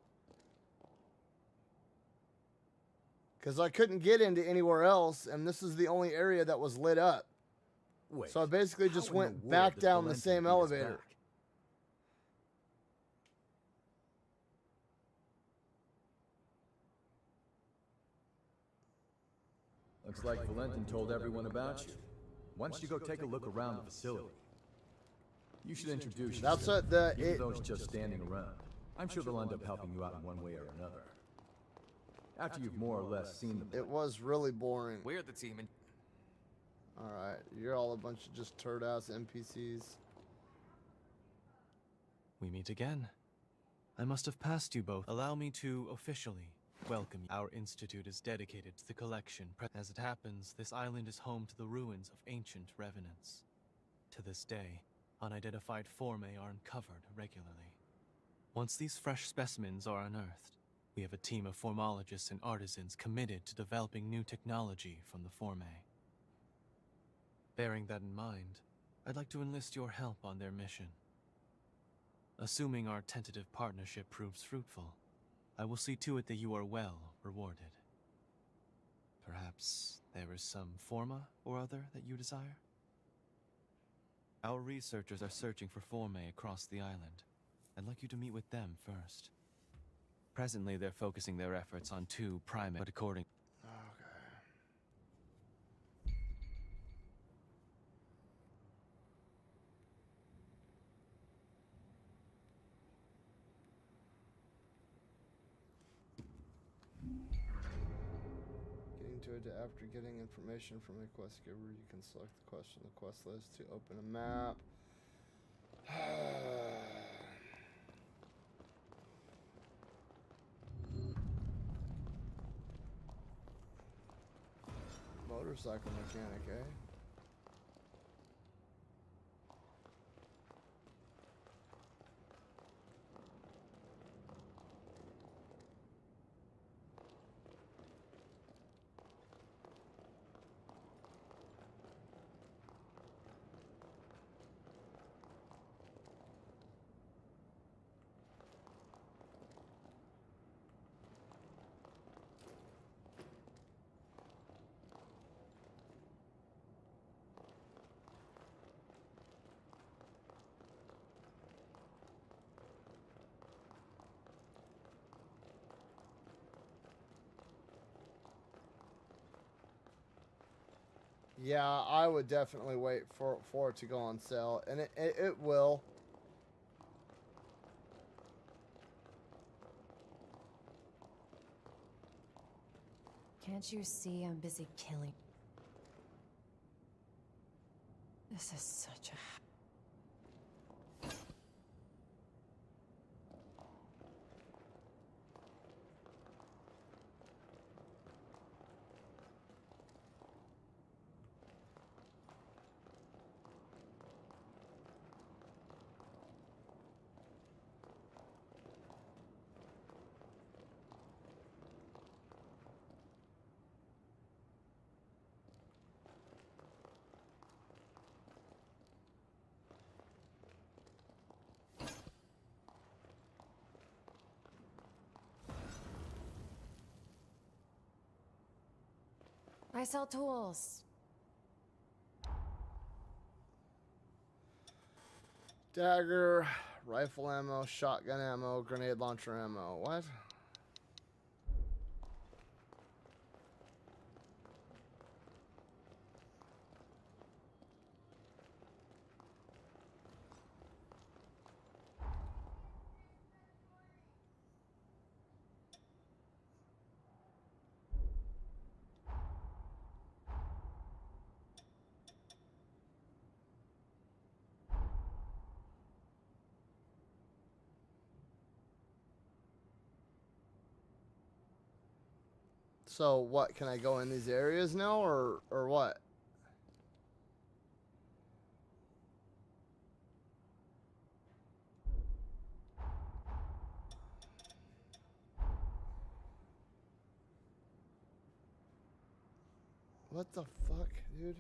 Because I couldn't get into anywhere else, and this is the only area that was lit up. Wait, So I basically how just in the went world back did down the Valentin same beat us elevator. back? Looks like Valentin told everyone about you. Why don't you go take a look around the facility? You should introduce yourself. That's what the... Even though it's just standing around, I'm sure they'll end up helping you out in one way or another. After you've more or less seen them. It was really boring. We're the team and Alright, you're all a bunch of just turd-ass NPCs. We meet again. I must have passed you both. Allow me to officially welcome you. Our institute is dedicated to the collection. As it happens, this island is home to the ruins of ancient revenants. To this day, unidentified formae are uncovered regularly. Once these fresh specimens are unearthed, we have a team of formologists and artisans committed to developing new technology from the formae. Bearing that in mind, I'd like to enlist your help on their mission. Assuming our tentative partnership proves fruitful, I will see to it that you are well rewarded. Perhaps there is some forma or other that you desire? Our researchers are searching for formae across the island. I'd like you to meet with them first. Presently, they're focusing their efforts on 2 primate, but according... Getting to it after getting information from a quest giver, you can select the quest on the quest list to open a map. Motorcycle mechanic, eh? Yeah, I would definitely wait for it to go on sale, and it will. Can't you see I'm busy killing? This is such a... I sell tools. Dagger, rifle ammo, shotgun ammo, grenade launcher ammo. What? So what? Can I go in these areas now, or what? What the fuck, dude?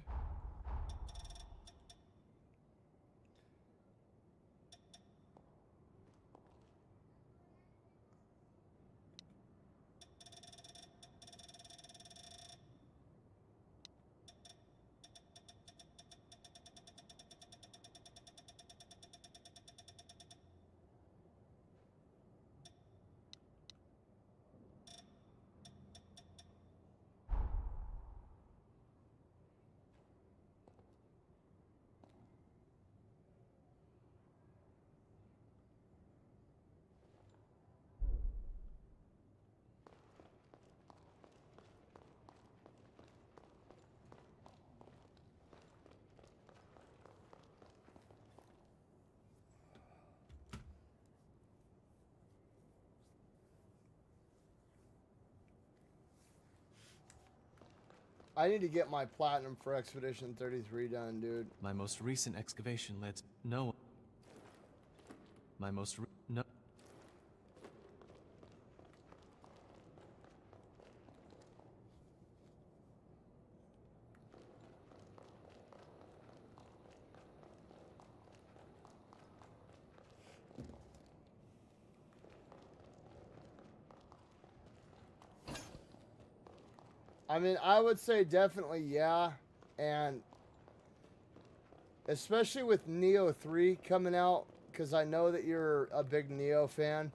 I need to get my platinum for Expedition 33 done, dude. My most recent excavation led no. My most no. I mean, I would say definitely yeah, and especially with Neo 3 coming out, because I know that you're a big Neo fan.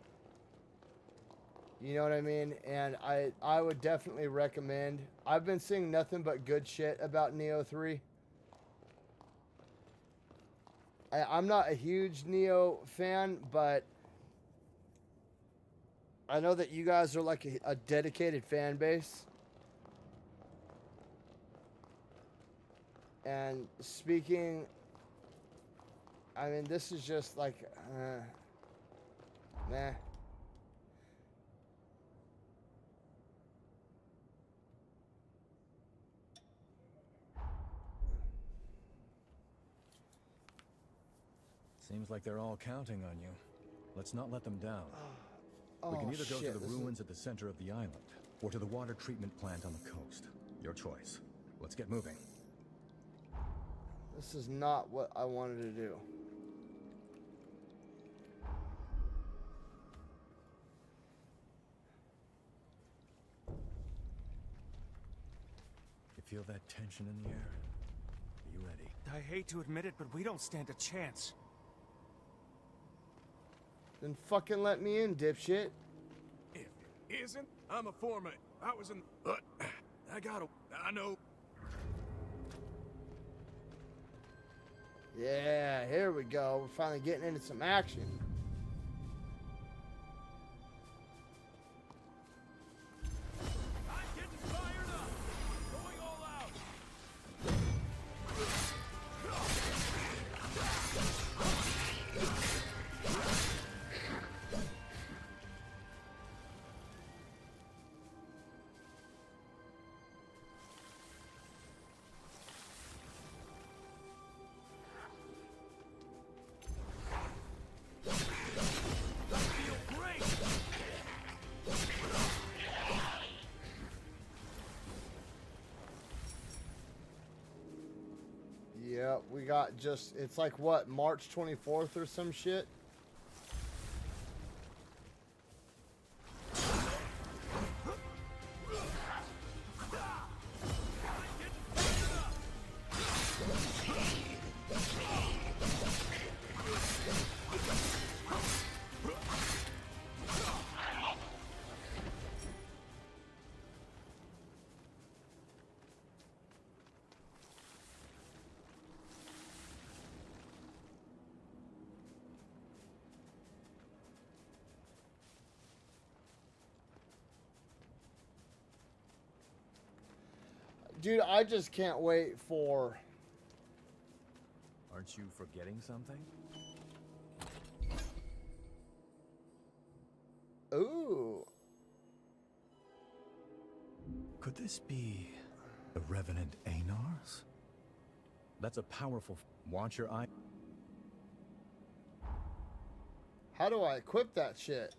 You know what I mean? And I would definitely recommend. I've been seeing nothing but good shit about Neo 3. I'm not a huge Neo fan, but I know that you guys are like a dedicated fan base. And speaking, I mean, this is just like, nah. Seems like they're all counting on you. Let's not let them down. We can either go to the ruins at the center of the island, or to the water treatment plant on the coast. Your choice. Let's get moving. This is not what I wanted to do. You feel that tension in the air? Are you ready? I hate to admit it, but we don't stand a chance. Then fucking let me in, dipshit. If it isn't, I'm a foreman. I was in... I know. Yeah, here we go. We're finally getting into some action. I'm getting fired up. Going all out. Yeah, we got just, it's like what, March 24th or some shit? Dude, I just can't wait for... Aren't you forgetting something? Ooh. Could this be the Revenant Anars? That's a powerful... Watch your eye. How do I equip that shit?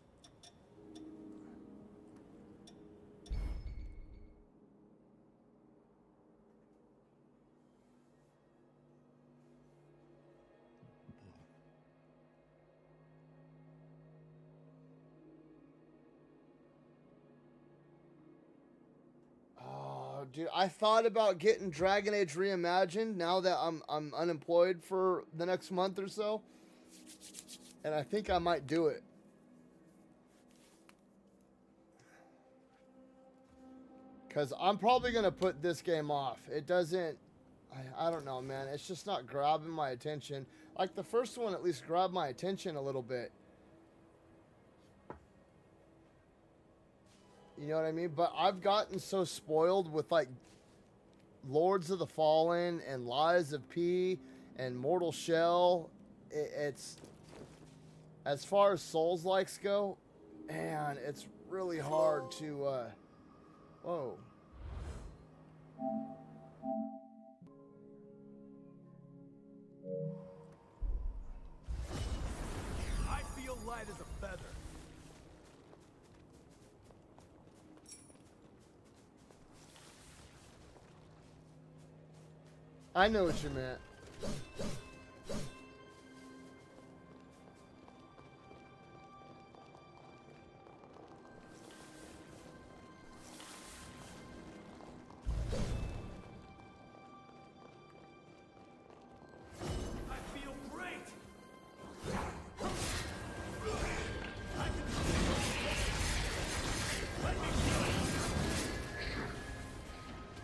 Oh, dude, I thought about getting Dragon Age Reimagined now that I'm unemployed for the next month or so. And I think I might do it. Because I'm probably going to put this game off. It doesn't... I don't know, man. It's just not grabbing my attention. Like, the first one at least grabbed my attention a little bit. You know what I mean? But I've gotten so spoiled with, like, Lords of the Fallen and Lies of P and Mortal Shell. It's... As far as Souls-likes go, man, it's really hard to, whoa. I feel light as a feather. I know what you meant.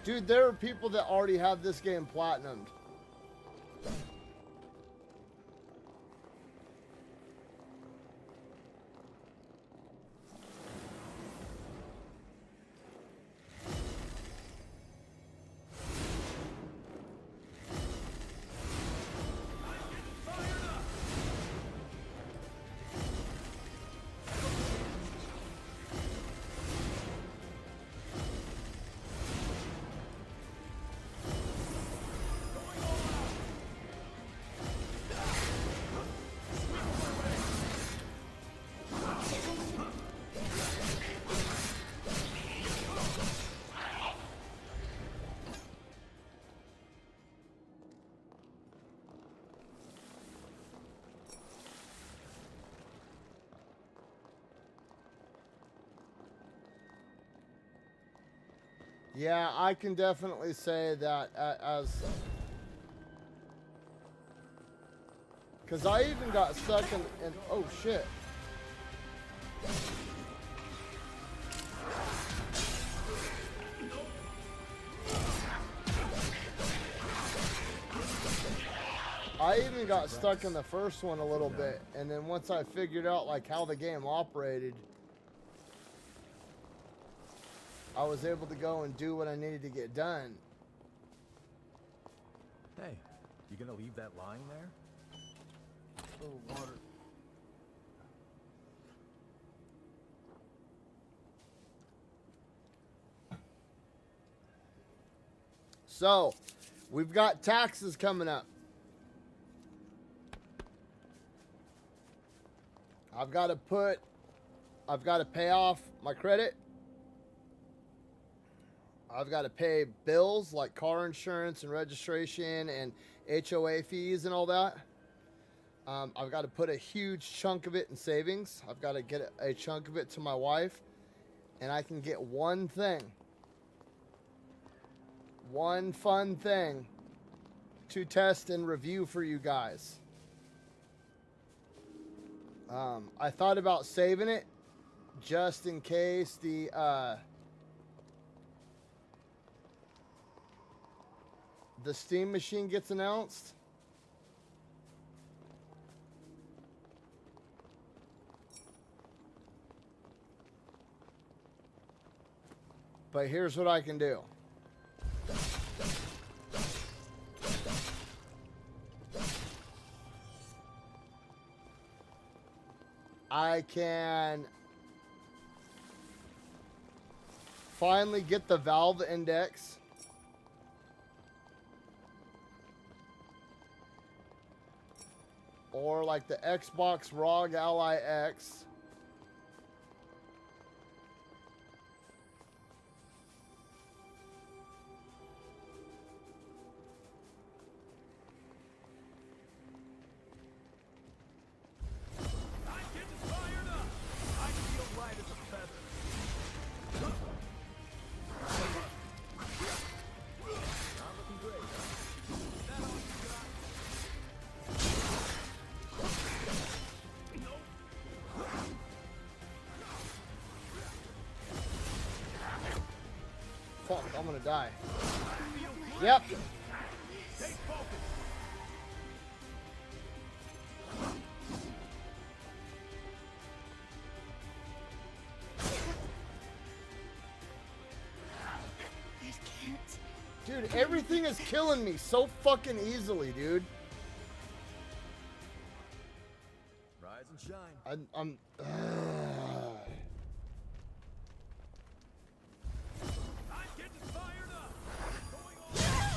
Dude, there are people that already have this game platinumed. Yeah, I can definitely say that as... Because I even got stuck in... Oh, shit. I even got stuck in the first one a little bit. And then once I figured out, like, how the game operated... I was able to go and do what I needed to get done. Hey, you gonna leave that lying there? Oh, water. So, we've got taxes coming up. I've got to pay off my credit. I've got to pay bills like car insurance and registration and HOA fees and all that. I've got to put a huge chunk of it in savings. I've got to get a chunk of it to my wife. And I can get one thing. One fun thing to test and review for you guys. I thought about saving it just in case the Steam machine gets announced. But here's what I can do. I can finally get the Valve Index. Or like the Xbox ROG Ally X. I'm getting fired up. I feel light as a feather. Not looking great, huh? That all you got? Fuck, I'm gonna die. Yep. Stay focused. I can't. Dude, everything is killing me so fucking easily, dude. Rise and shine. I'm I'm getting fired up. Going all out.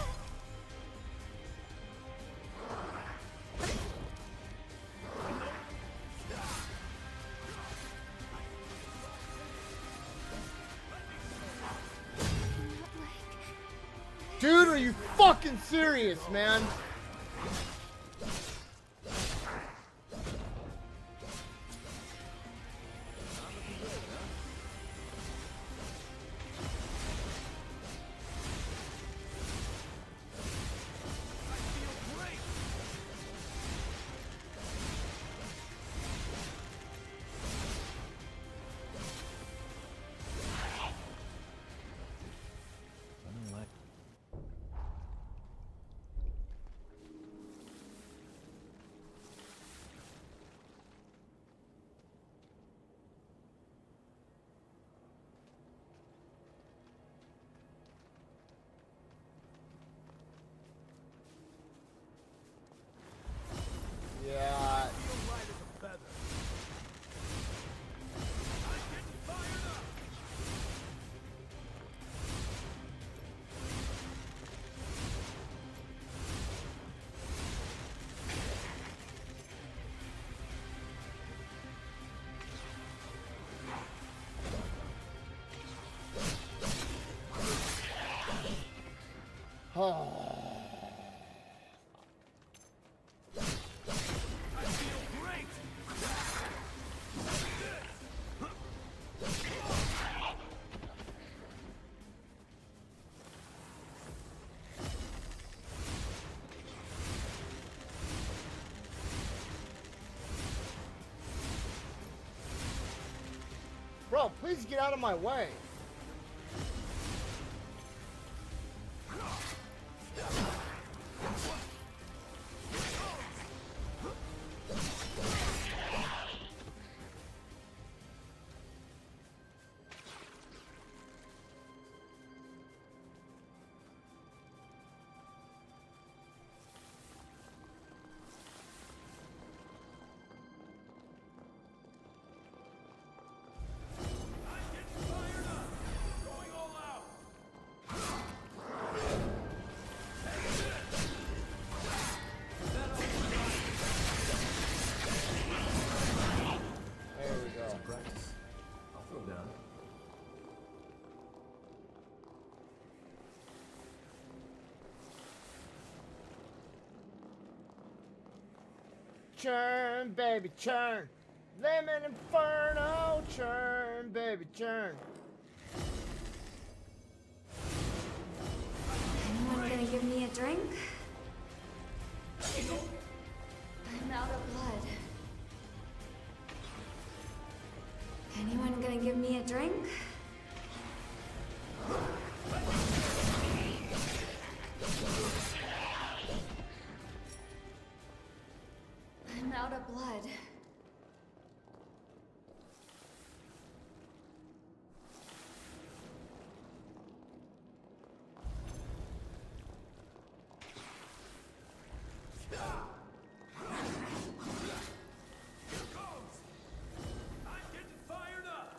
Dude, are you fucking serious, man? Yeah. Feel light as a feather. I'm getting fired up. I feel great. Bro, please get out of my way. I'm getting fired up. Going all out. There we go. Practice. I'll throw down. Churn, baby, churn. Lemon Inferno, churn, baby, churn. Anyone gonna give me a drink? I'm out of blood. Anyone gonna give me a drink? I'm out of blood. I'm getting fired up.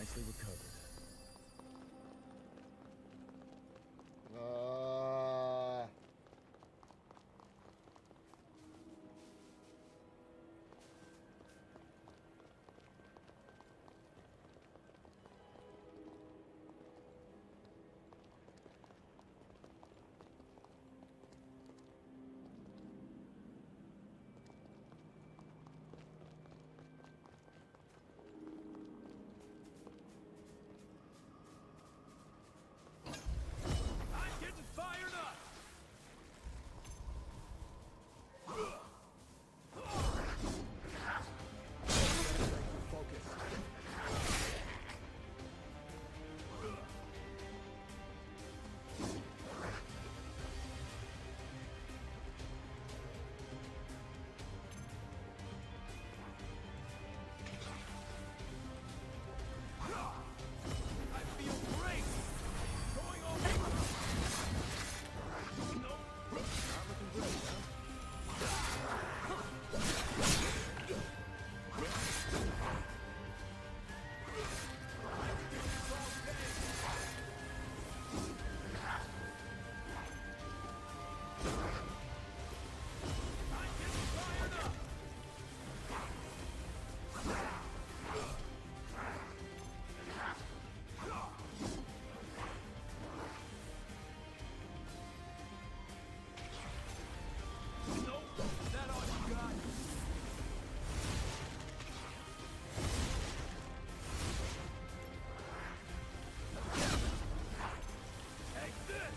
nicely recovered. Uh, I'm getting fired up! I feel great! Going all over! Nope. Not looking good, huh? Nope. Is that all you got? Take this!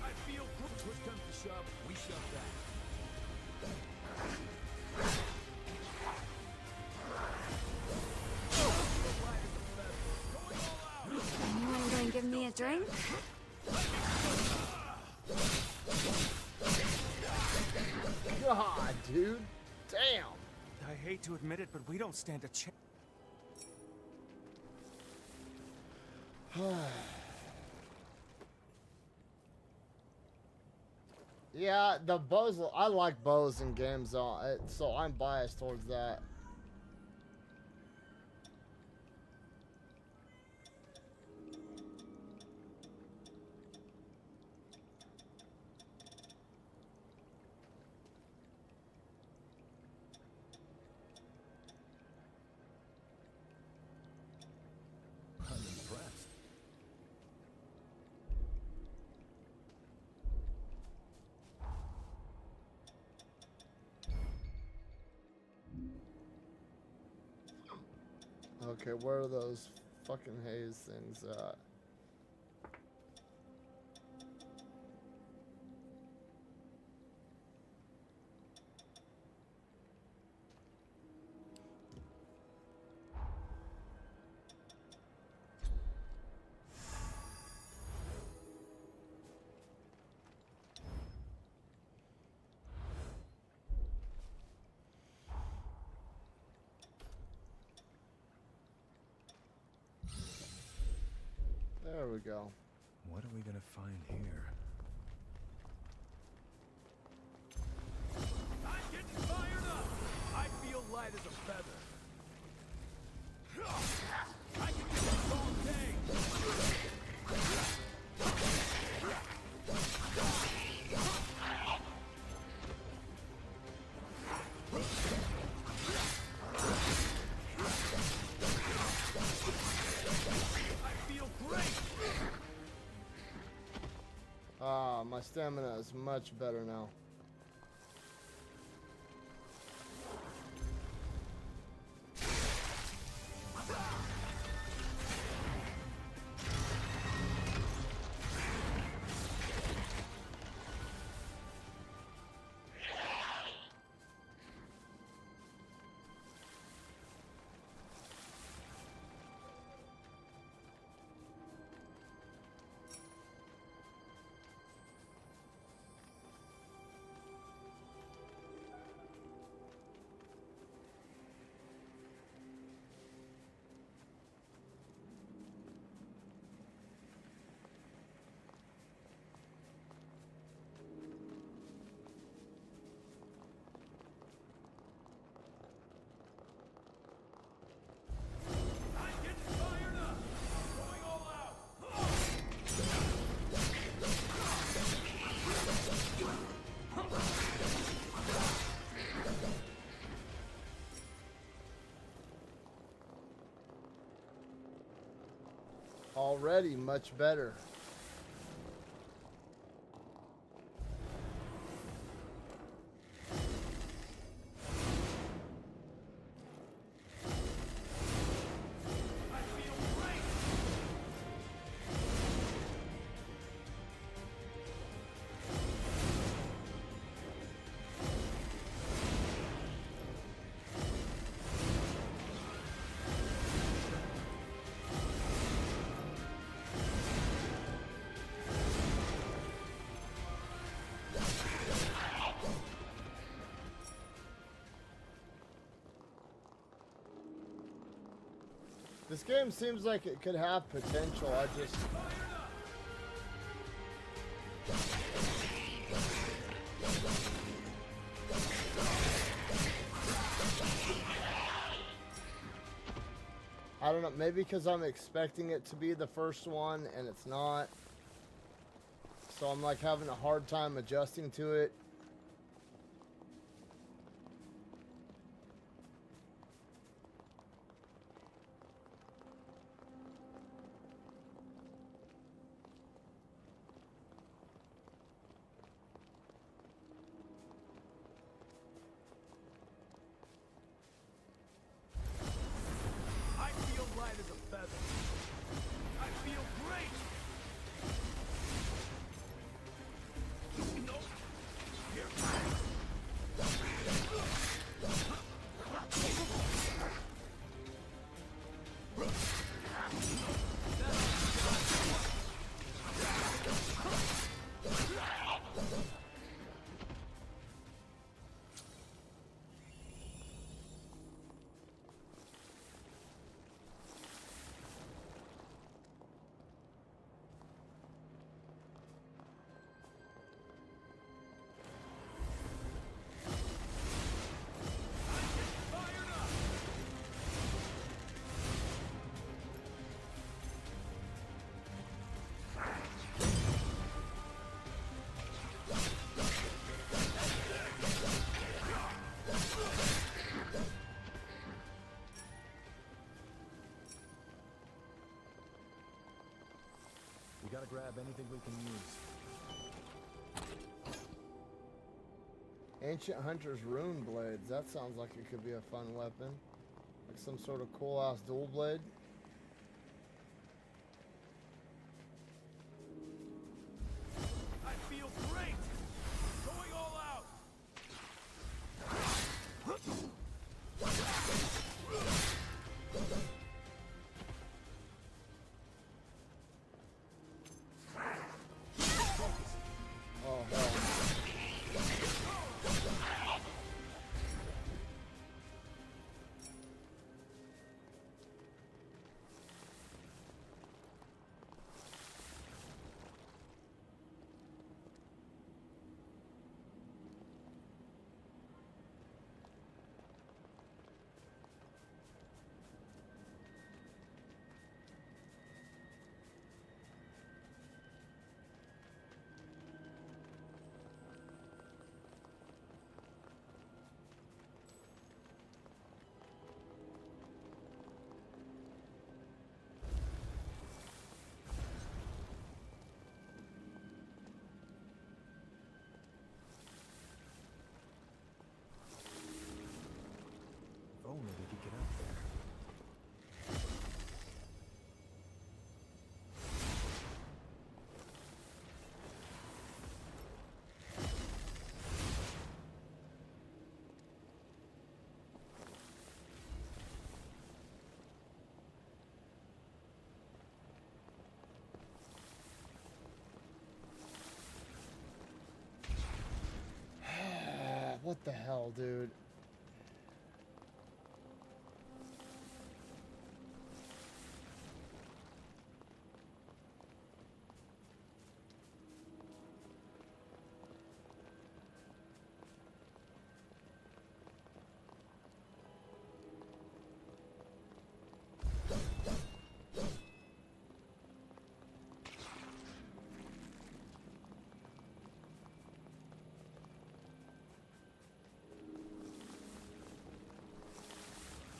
I feel good. Push comes to shove, we shove back. Anyone gonna give me a drink? God, dude. Damn. I hate to admit it, but we don't stand a chance. Yeah, the bows. I like bows in games, so I'm biased towards that. I'm impressed. Okay, where are those fucking haze things at? There we go. What are we gonna find here? I'm getting fired up! I feel light as a feather. I can do this all day! I feel great! Ah, my stamina is much better now. Already much better. This game seems like it could have potential. I just... I don't know, maybe because I'm expecting it to be the first one and it's not. So I'm like having a hard time adjusting to it. I feel light as a feather. I feel great. No. We gotta grab anything we can use. Ancient Hunter's Rune Blades. That sounds like it could be a fun weapon. Like some sort of cool ass dual blade. I feel great. Going all out. Oh hell. If only we could get up there. What the hell, dude?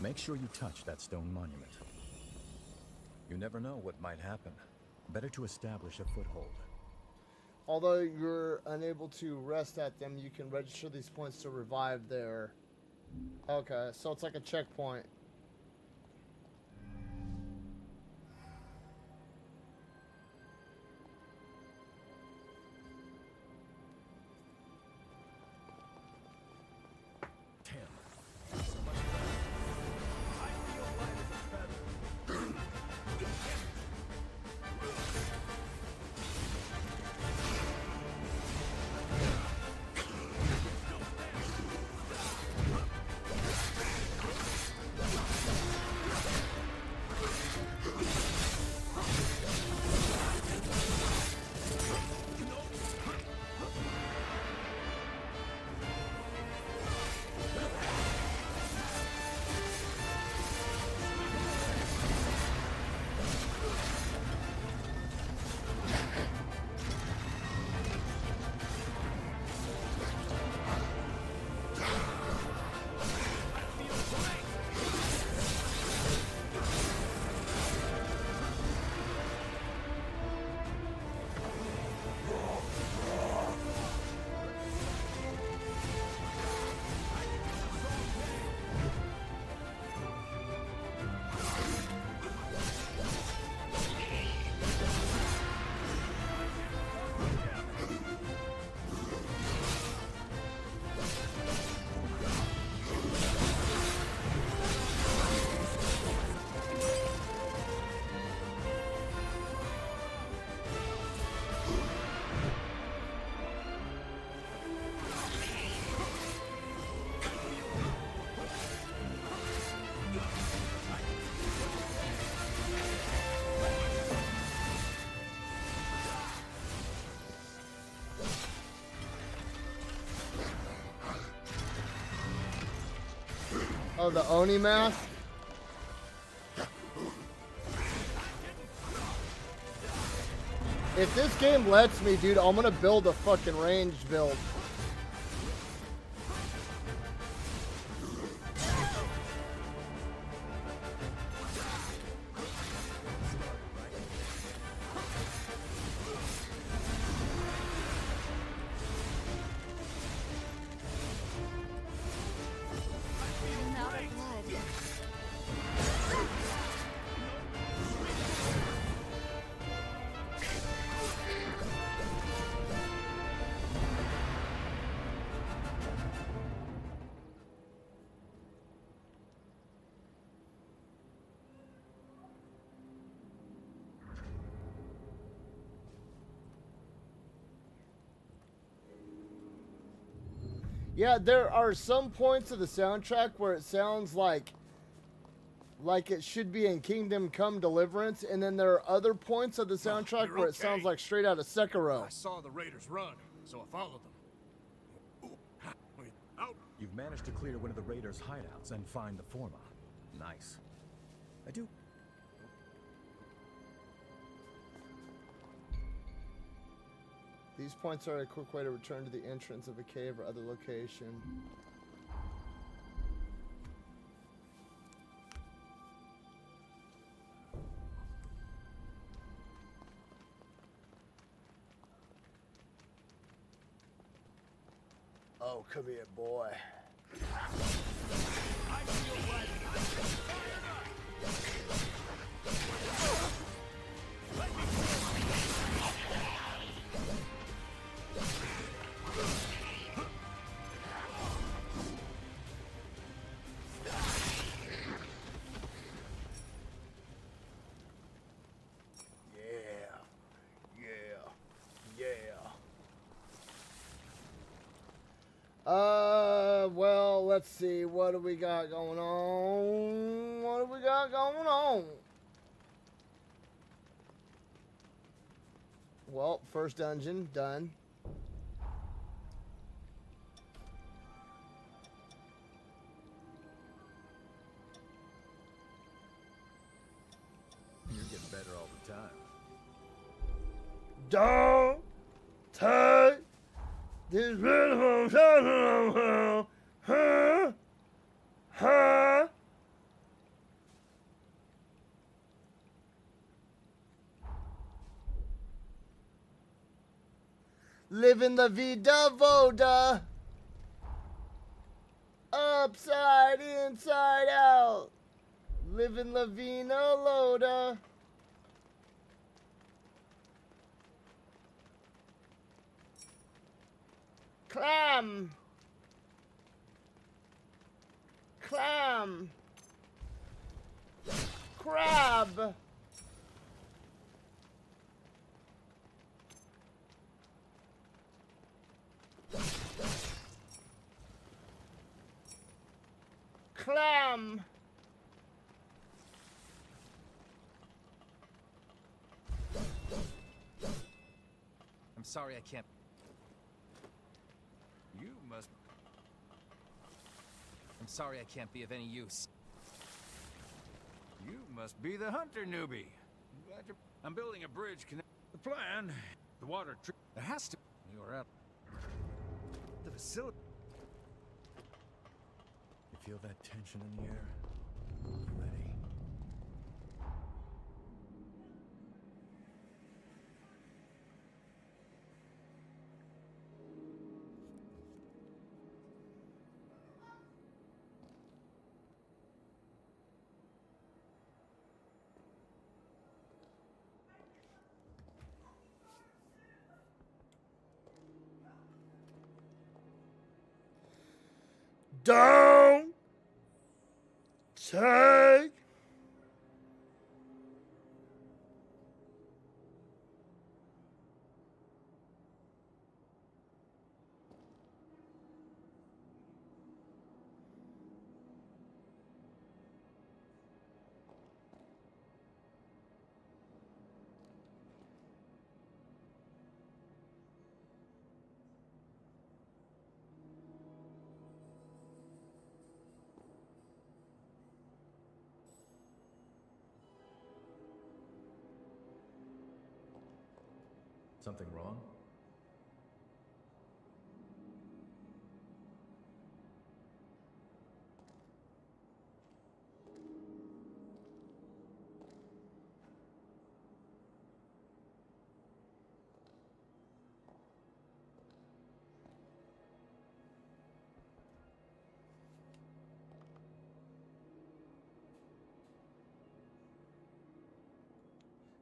Make sure you touch that stone monument. You never know what might happen. Better to establish a foothold. Although you're unable to rest at them, you can register these points to revive their... Okay, so it's like a checkpoint. Oh, the Oni mask? If this game lets me, dude, I'm gonna build a fucking ranged build. Now the blood. Yeah, there are some points of the soundtrack where it sounds like it should be in Kingdom Come Deliverance, and then there are other points of the soundtrack you're where it sounds okay. like straight out of Sekiro. I saw the raiders run, so I followed them. Ooh, ha, wait, out. You've managed to clear one of the raiders' hideouts and find the Forma. Nice. I do. These points are a quick way to return to the entrance of a cave or other location. Oh, come here, boy. Well, let's see. What do we got going on? What do we got going on? Well, first dungeon, done. You're getting better all the time. Don't take this beautiful shot, huh? Huh? Living la vida voda. Upside, inside out. Living la vina loda. Clam. Clam. Crab. Clam. I'm sorry I can't. You must. I'm sorry I can't be of any use. You must be the hunter newbie. I'm building a bridge The plan, the water tree. There has to. You're out. The facility. You feel that tension in the air? Ready. Don't take Something wrong?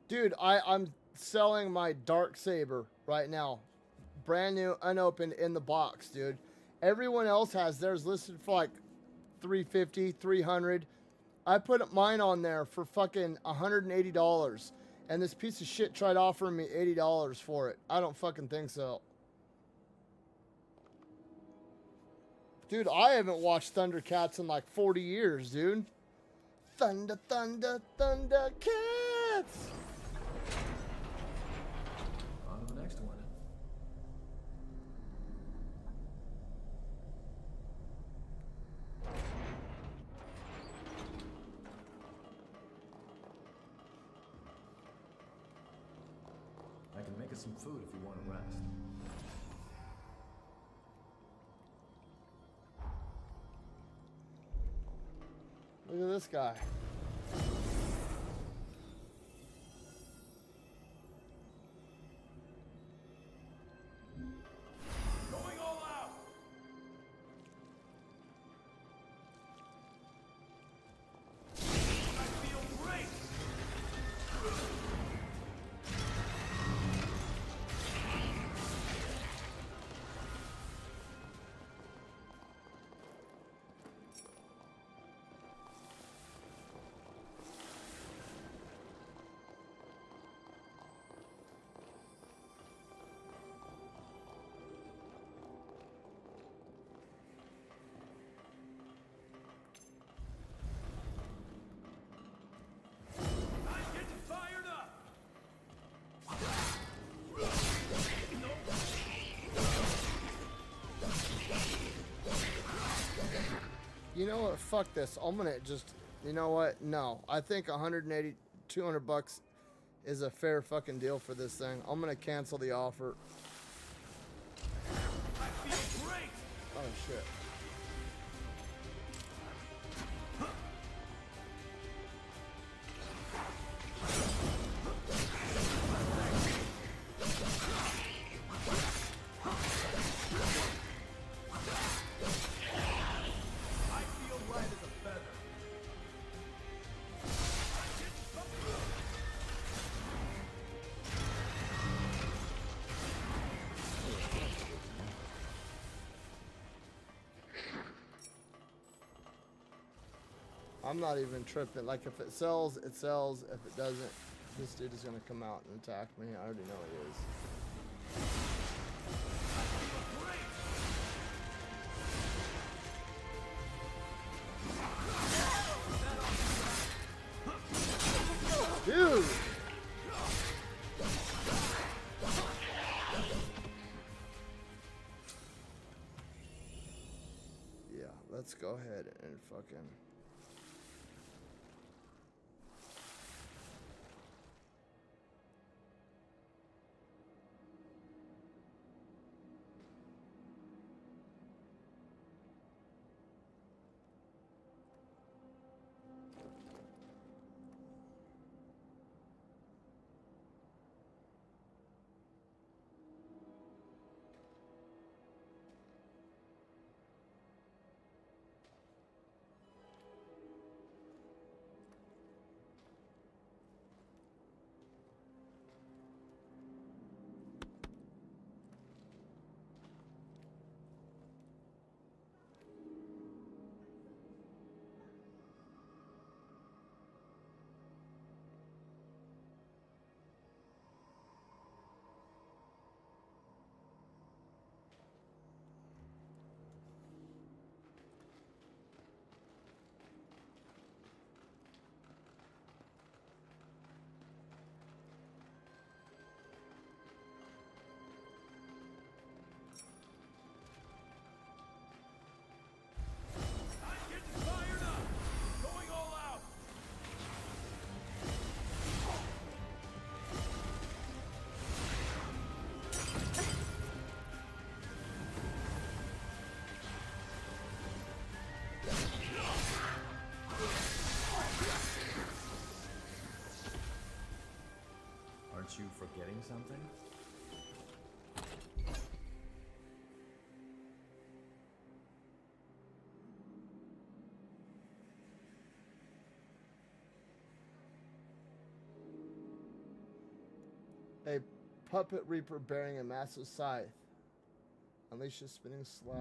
Dude, I'm selling my dark saber right now, brand new, unopened, in the box, dude. Everyone else has theirs listed for like $350, $300. I put mine on there for fucking $180, and this piece of shit tried offering me $80 for it. I don't fucking think so. Dude, I haven't watched Thundercats in like 40 years, dude. Thundercats. On to the next one. I can make us some food if you want to rest. Look at this guy. Going all out. I feel great. I'm getting fired up. You know what? Fuck this. I'm gonna just. You know what? No. I think 180, 200 bucks is a fair fucking deal for this thing. I'm gonna cancel the offer. I feel great. Oh shit. I'm not even tripping. Like, if it sells, it sells. If it doesn't, this dude is gonna come out and attack me. I already know he is. Dude! Yeah, let's go ahead and fucking... Aren't you forgetting something? A puppet reaper bearing a massive scythe. Unleash a spinning slash.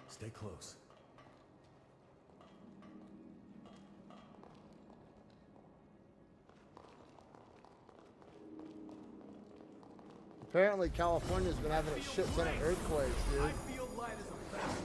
Stay close. Apparently California's been having a shit ton of earthquakes, dude. I feel light as a feather.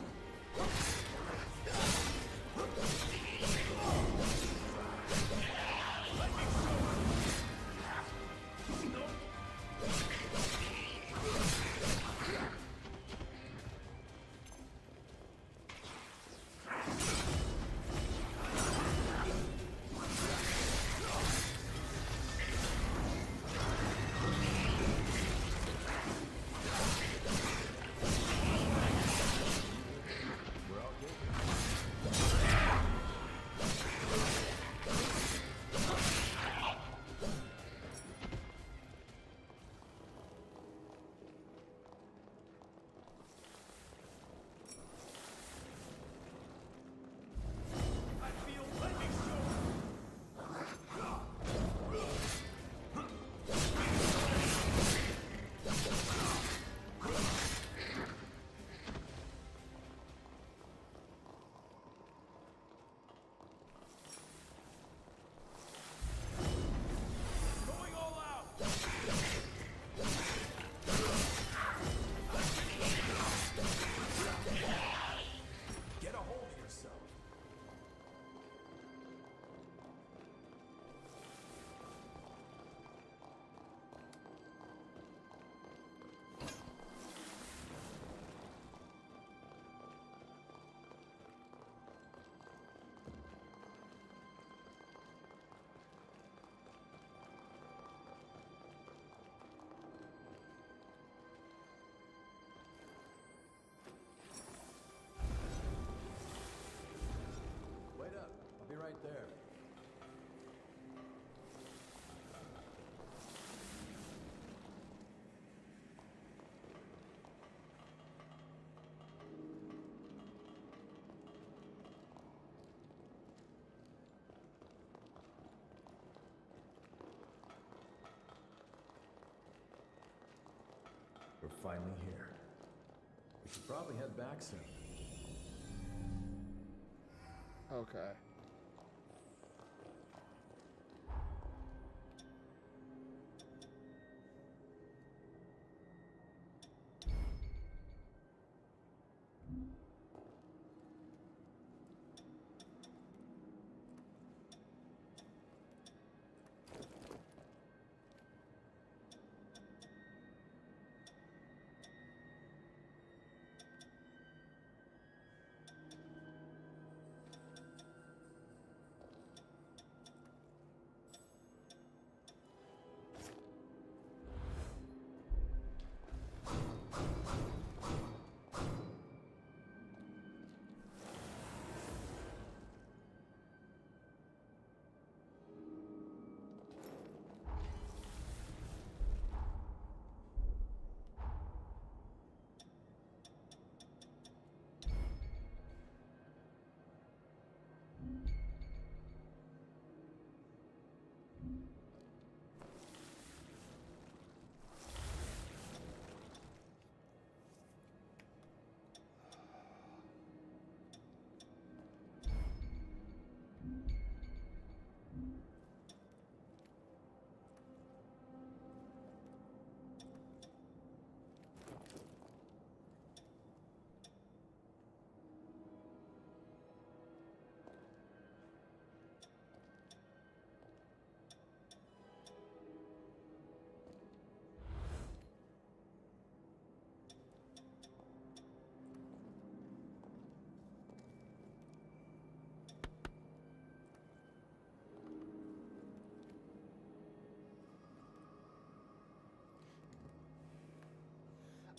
finally here. We should probably head back soon. Okay.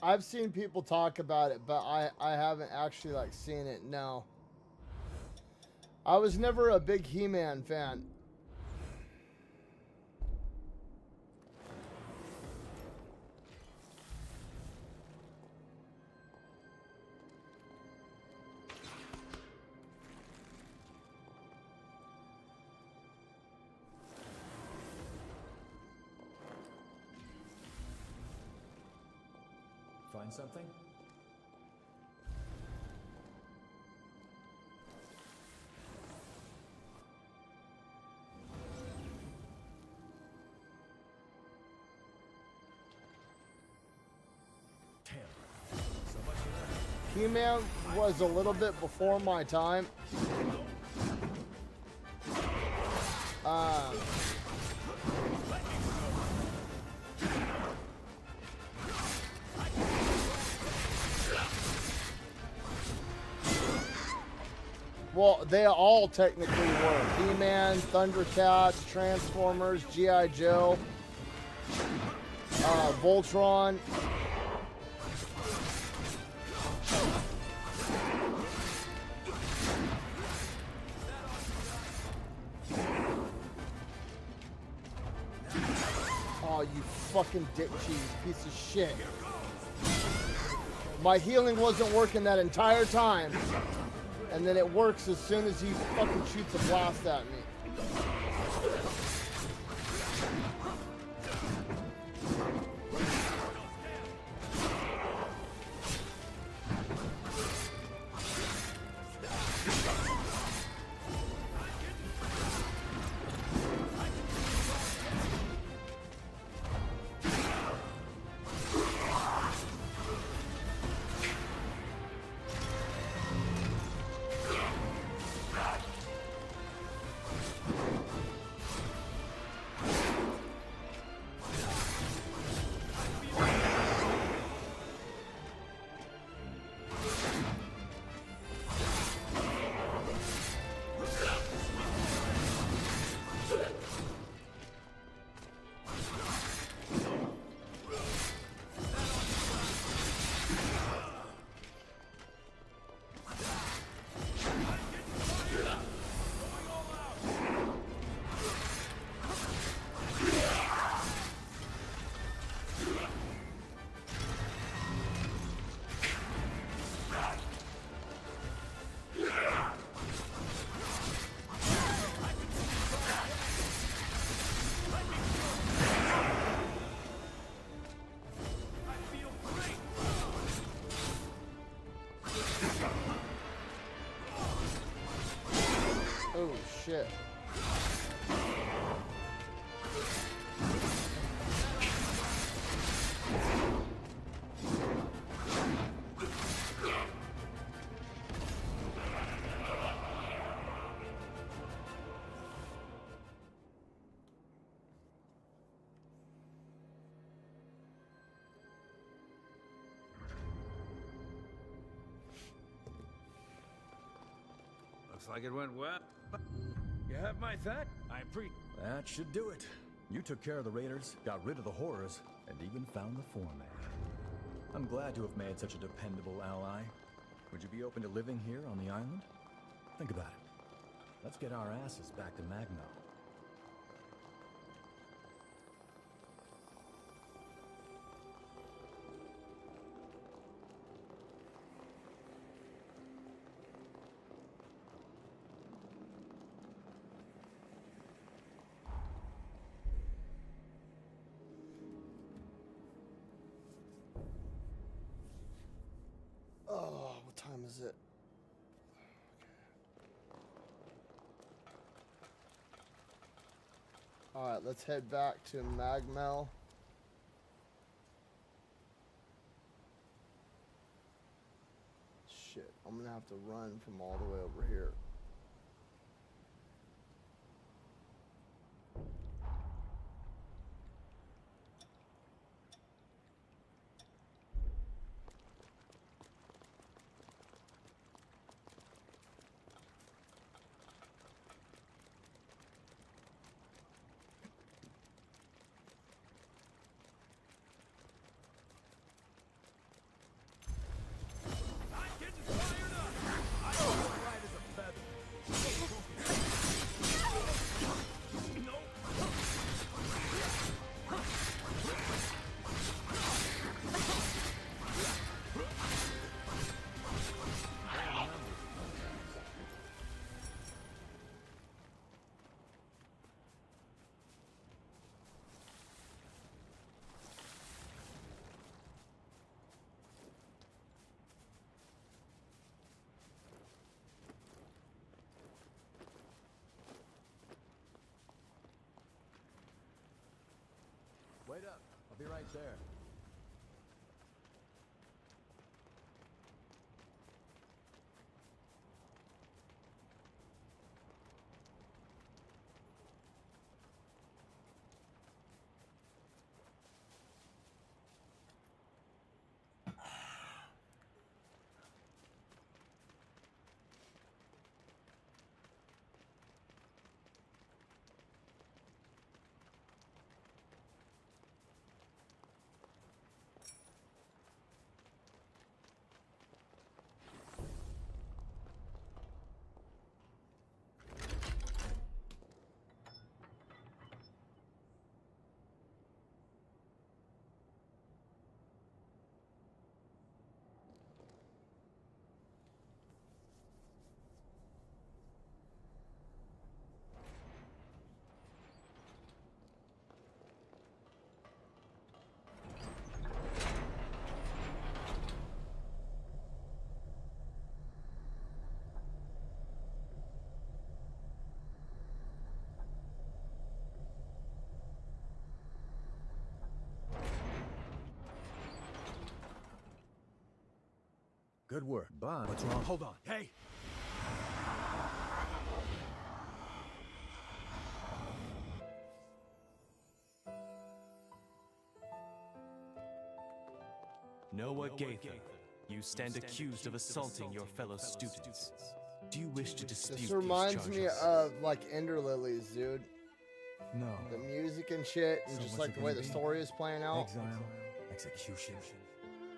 I've seen people talk about it, but I haven't actually like seen it. No. I was never a big He-Man fan. Find something? Damn. So much for that. He-Man was a little bit before my time. Well, they all technically were. He-Man, Thundercats, Transformers, G.I. Joe, Voltron. Oh, you fucking dick cheese piece of shit. My healing wasn't working that entire time. And then it works as soon as he fucking shoots a blast at me. shit. Looks like it went well. You have my thanks. That should do it. You took care of the raiders, got rid of the horrors, and even found the foreman. I'm glad to have made such a dependable ally. Would you be open to living here on the island? Think about it. Let's get our asses back to Magno. Oh, what time is it? Alright, let's head back to Magmel. Shit, I'm gonna have to run from all the way over here. Wait up. I'll be right there. Good work, but what's wrong? Hold on. Hey! Noah Gaither, you stand accused of assaulting your fellow students. Do you wish to dispute This these reminds me charges? of like Ender Lilies, dude. No. The music and shit, and So just what's like it the way gonna the be? story is playing out. Exile, execution,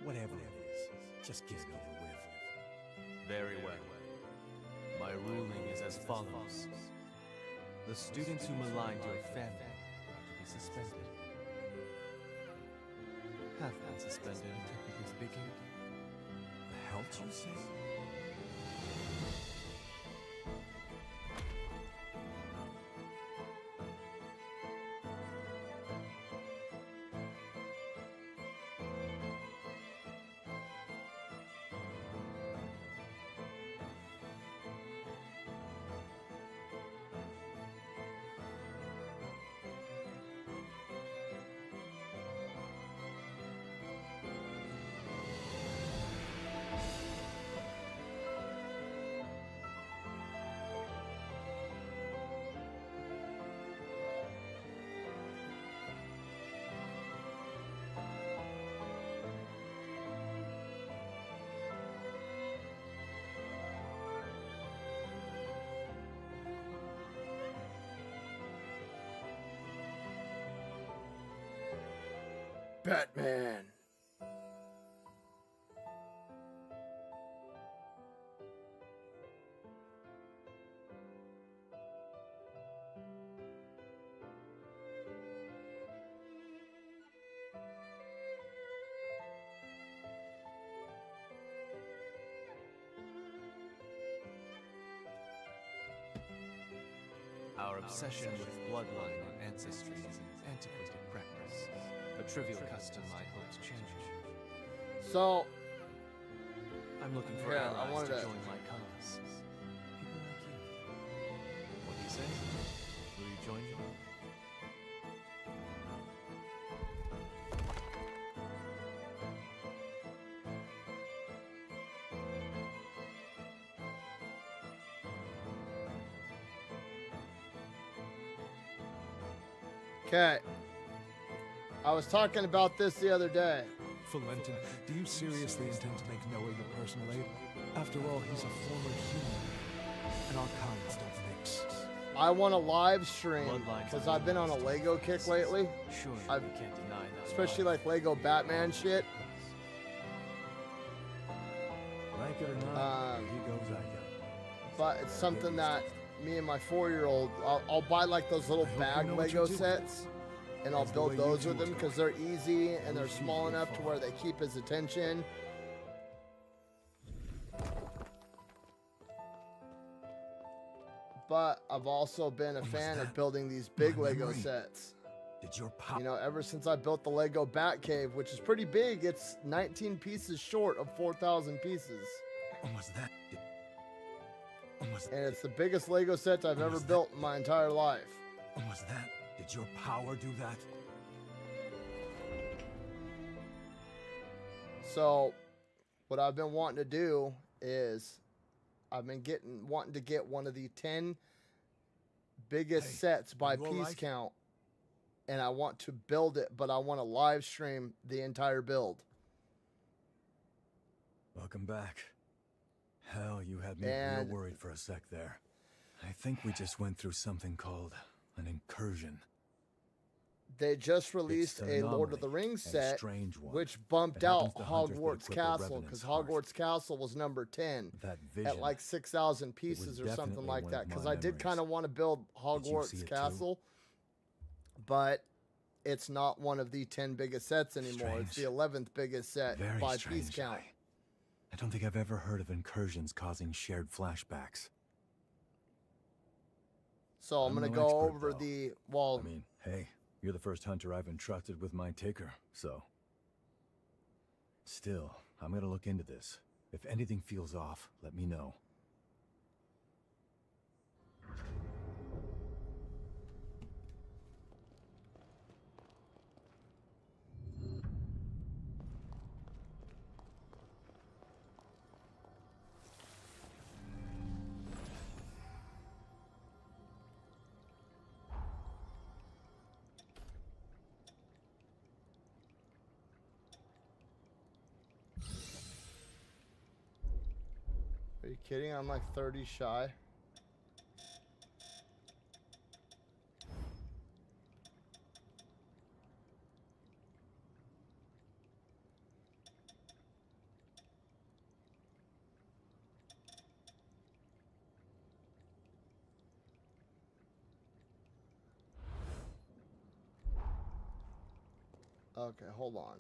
whatever it is, just get it over with. Very well. My ruling is as follows. The students who maligned your family are to be suspended. Have been suspended, technically speaking. The hell did you say? Batman. Our obsession with bloodline and ancestry is an antiquated practice, a trivial custom I hope to change. So, I'm looking for yeah, I allies wanted to to- join my cause. People like you. What do you say? Will you join me? okay. I was talking about this the other day. Valentin, do you seriously intend to make Noah your personal aide? After all, he's a former human, and our kinds don't mix. I want to live stream Bloodlines because and I've been on a Lego kick lately, Sure, I've- you can't deny that. especially like Lego Batman shit. Like it or not, Um, here he goes, I go. But it's something that me and my 4-year-old, I'll buy like those little I hope bag you know what Lego you're doing. sets, and I'll That's the build way you those two with will him do it. because they're easy and they're Those small shoes will enough to fall. where they keep his attention. But I've also been a What was fan of that? building these big My Lego memory. sets. Did your power... You know, ever since I built the Lego Batcave, which is pretty big, it's 19 pieces short of 4,000 pieces. Was that... Was, And it's the biggest Lego set I've What ever was that? built in my entire life. was that... Did your power do that? So, what I've been wanting to do is, I've been wanting to get one of the 10 biggest Hey, sets by you all piece right? count, and I want to build it, but I want to live stream the entire build. Welcome back. Hell, you had me And- real worried for a sec there. I think we just went through something called an incursion. They just released an a Lord of the anomaly, Rings and set, strange one. which bumped It happens out to hunters that Hogwarts equip a Castle, revenant's because heart. Hogwarts Castle was number 10 That vision. at like 6,000 pieces or something definitely like one that. of Because my I did kind of memories. want to build Did you see Hogwarts it too? Castle, but it's not one of the 10 biggest sets anymore. It's the Strange. 11th biggest set Very by strange. piece count. I don't think I've ever heard of incursions causing shared flashbacks. So I'm I'm gonna no go expert, over though. the well. I mean, hey, you're the first hunter I've entrusted with my taker, so. Still, I'm gonna look into this. If anything feels off, let me know. Are you kidding? I'm like 30 shy. Okay, hold on.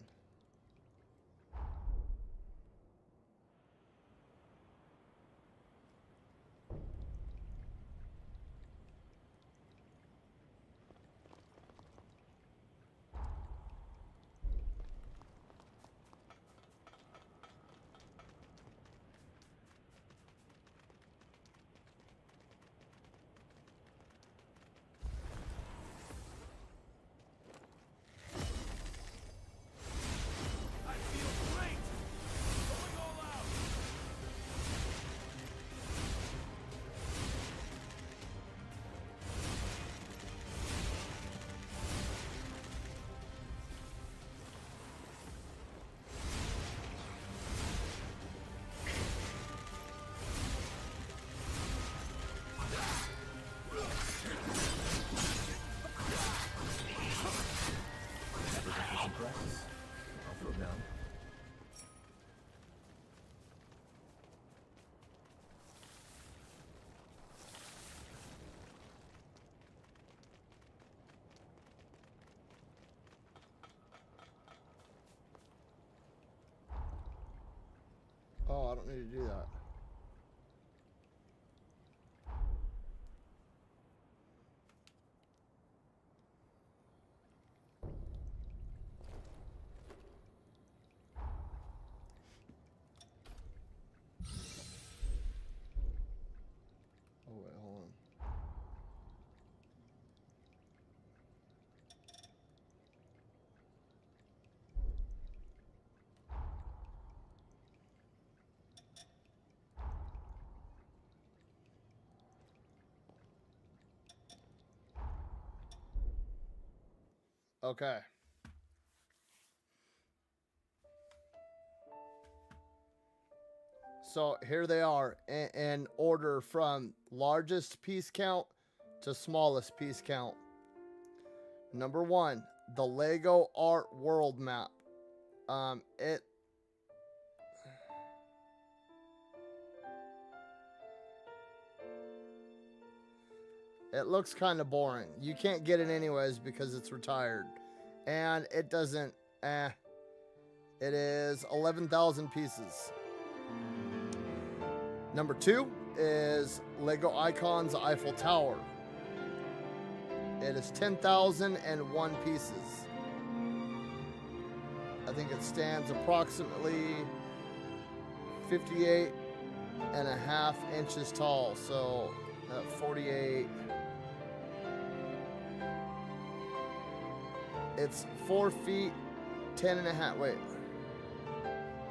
I don't need to do that. Oh, wait, hold on. Okay. So here they are in order from largest piece count to smallest piece count. Number 1, the Lego Art World map. It looks kind of boring. You can't get it anyways because it's retired. And it doesn't, It is 11,000 pieces. Number 2 is Lego Icons Eiffel Tower. It is 10,001 pieces. I think it stands approximately 58 and a half inches tall. So 48. It's 4 feet 10 and a half. Wait.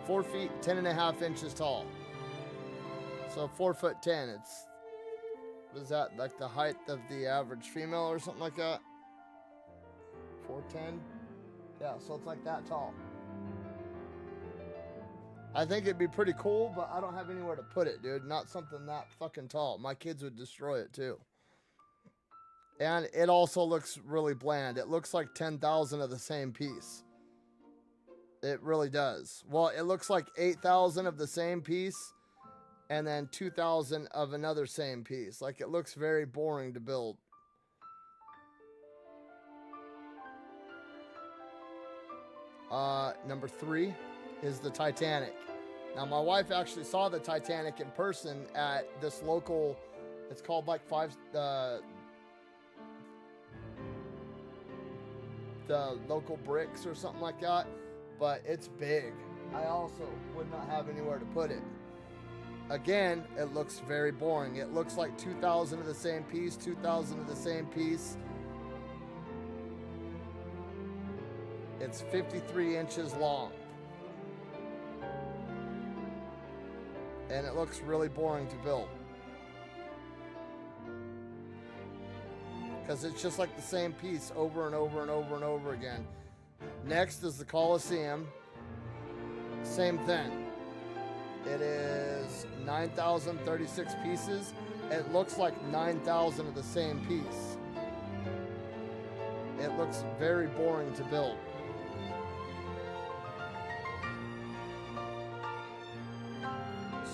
4 feet 10 and a half inches tall. So 4'10". It's, what is that, like the height of the average female or something like that? 4'10". Yeah, so it's like that tall. I think it'd be pretty cool, but I don't have anywhere to put it, dude. Not something that fucking tall. My kids would destroy it too. And it also looks really bland. It looks like 10,000 of the same piece. It really does. Well, it looks like 8,000 of the same piece and then 2,000 of another same piece. Like, it looks very boring to build. Number 3 is the Titanic. Now, my wife actually saw the Titanic in person at this local, it's called like the local bricks or something like that, but it's big. I also would not have anywhere to put it. Again, it looks very boring. It looks like 2,000 of the same piece, 2,000 of the same piece. It's 53 inches long. And it looks really boring to build. Because it's just like the same piece over and over and over and over again. Next is the Colosseum. Same thing. It is 9,036 pieces. It looks like 9,000 of the same piece. It looks very boring to build.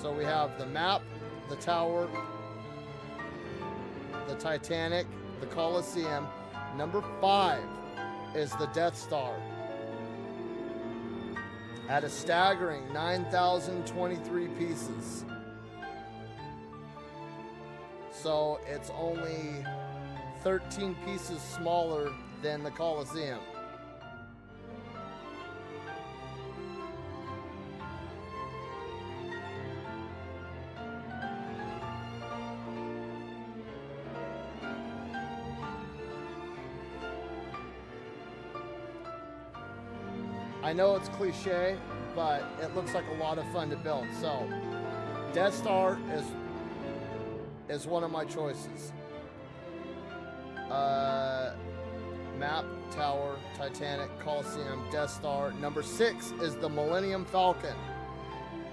So we have the map, the tower, the Titanic, the Colosseum. Number 5 is the Death Star. At a staggering 9,023 pieces. So it's only 13 pieces smaller than the Colosseum. I know it's cliche, but it looks like a lot of fun to build. So, Death Star is one of my choices. Map, Tower, Titanic, Colosseum, Death Star. Number 6 is the Millennium Falcon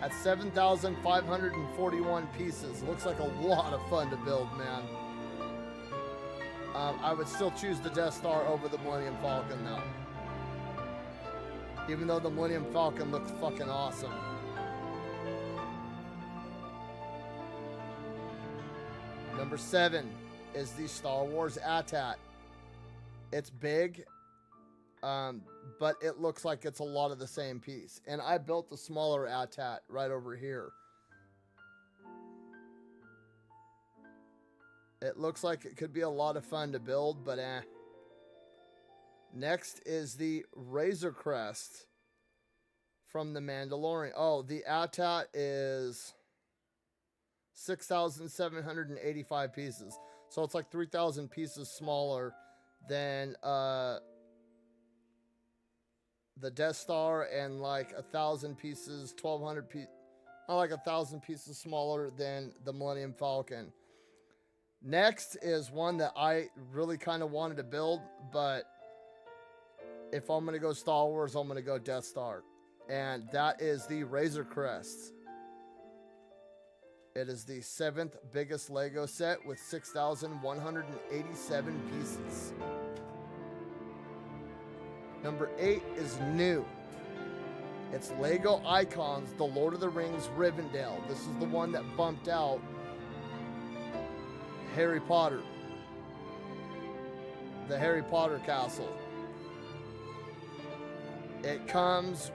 at 7,541 pieces. Looks like a lot of fun to build, man. I would still choose the Death Star over the Millennium Falcon, though. Even though the Millennium Falcon looks fucking awesome. Number 7 is the Star Wars AT-AT. It's big, but it looks like it's a lot of the same piece. And I built the smaller AT-AT right over here. It looks like it could be a lot of fun to build, but eh. Next is the Razor Crest from The Mandalorian. Oh, the AT-AT is 6,785 pieces. So it's like 3,000 pieces smaller than the Death Star, and like 1,000 pieces, 1,200 pieces, like 1,000 pieces smaller than the Millennium Falcon. Next is one that I really kind of wanted to build, but if I'm going to go Star Wars, I'm going to go Death Star. And that is the Razor Crest. It is the 7th biggest Lego set with 6,187 pieces. Number 8 is new. It's Lego Icons, The Lord of the Rings Rivendell. This is the one that bumped out Harry Potter. The Harry Potter castle. It comes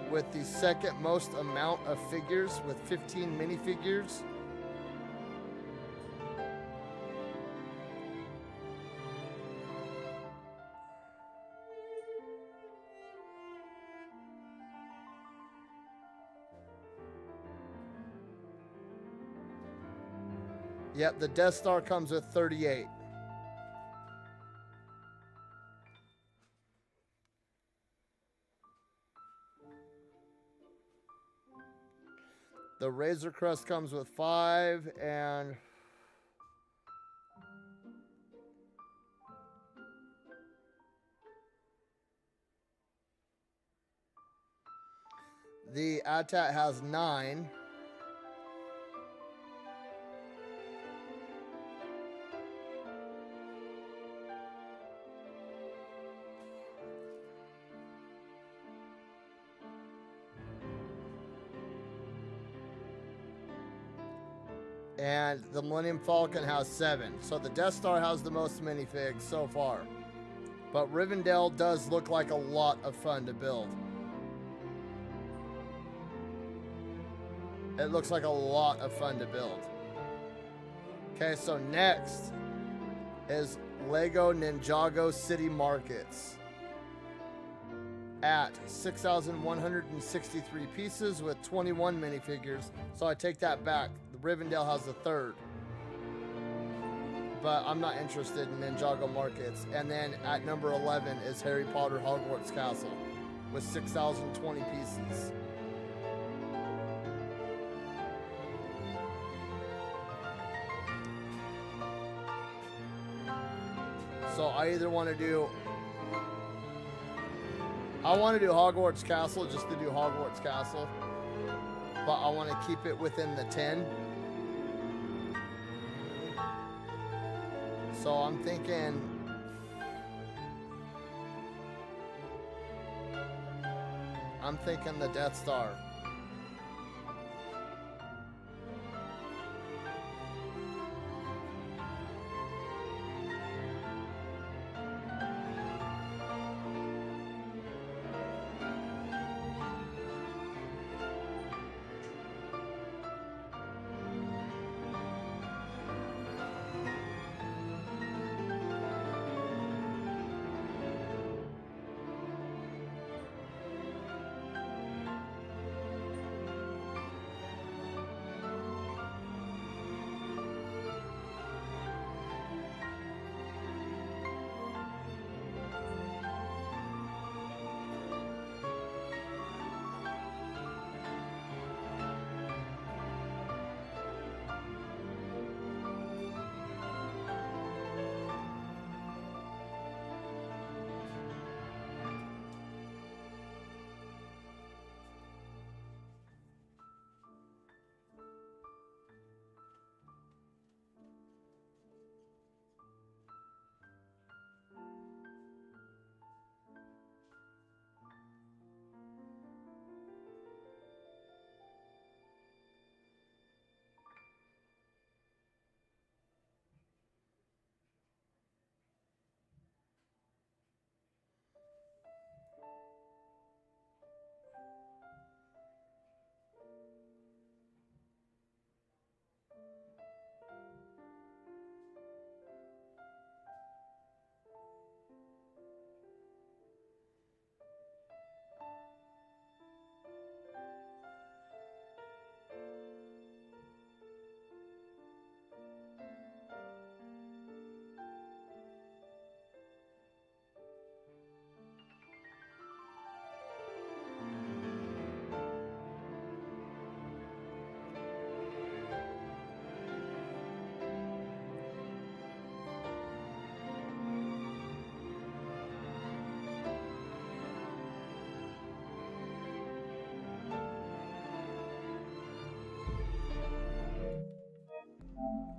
with the second most amount of figures with 15 minifigures. Yep, the Death Star comes with 38. The Razor Crest comes with 5, and the AT-AT has 9. And the Millennium Falcon has 7. So the Death Star has the most minifigs so far. But Rivendell does look like a lot of fun to build. It looks like a lot of fun to build. Okay, so next is Lego Ninjago City Markets. At 6,163 pieces with 21 minifigures. So I take that back. The Rivendell has the 3rd. But I'm not interested in Ninjago Markets. And then at number 11 is Harry Potter Hogwarts Castle with 6,020 pieces. So I either want to do... I want to do Hogwarts Castle just to do Hogwarts Castle. But I want to keep it within the 10. So I'm thinking... the Death Star.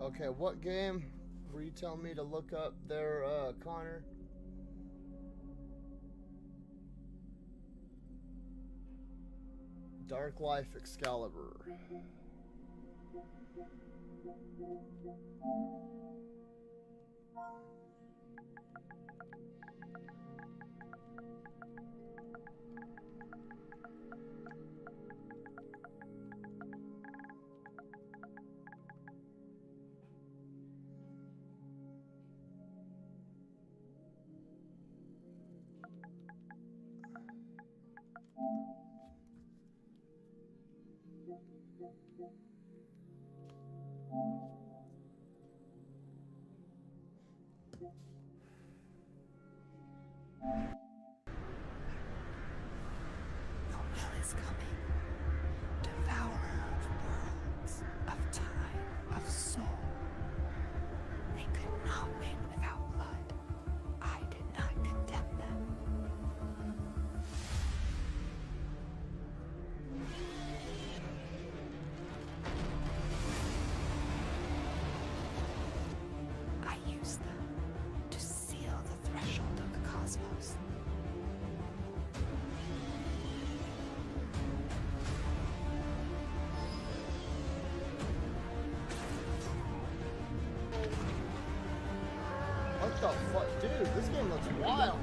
Okay, what game were you telling me to look up there, Connor? Dark Life Excalibur. Your will is coming. Devourer of worlds, of time, of soul. They could not win without blood. I did not condemn them. I use them to seal the threshold of the cosmos. What the fuck? Dude, this game looks wild.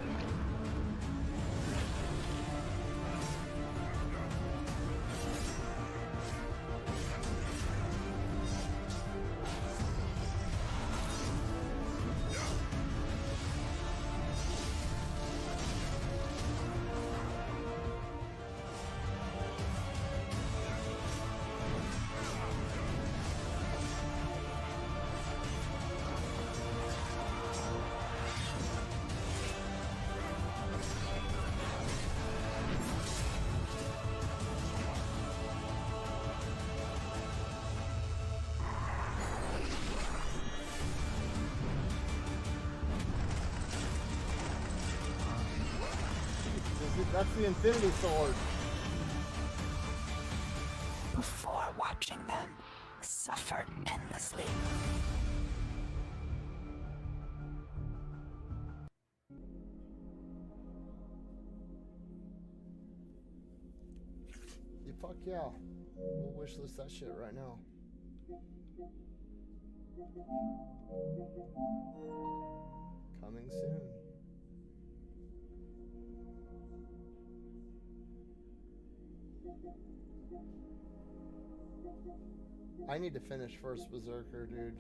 That's the Infinity Sword. Before watching them suffer endlessly. Yeah, fuck yeah. We'll wishlist that shit right now. Coming soon. I need to finish first Berserker, dude.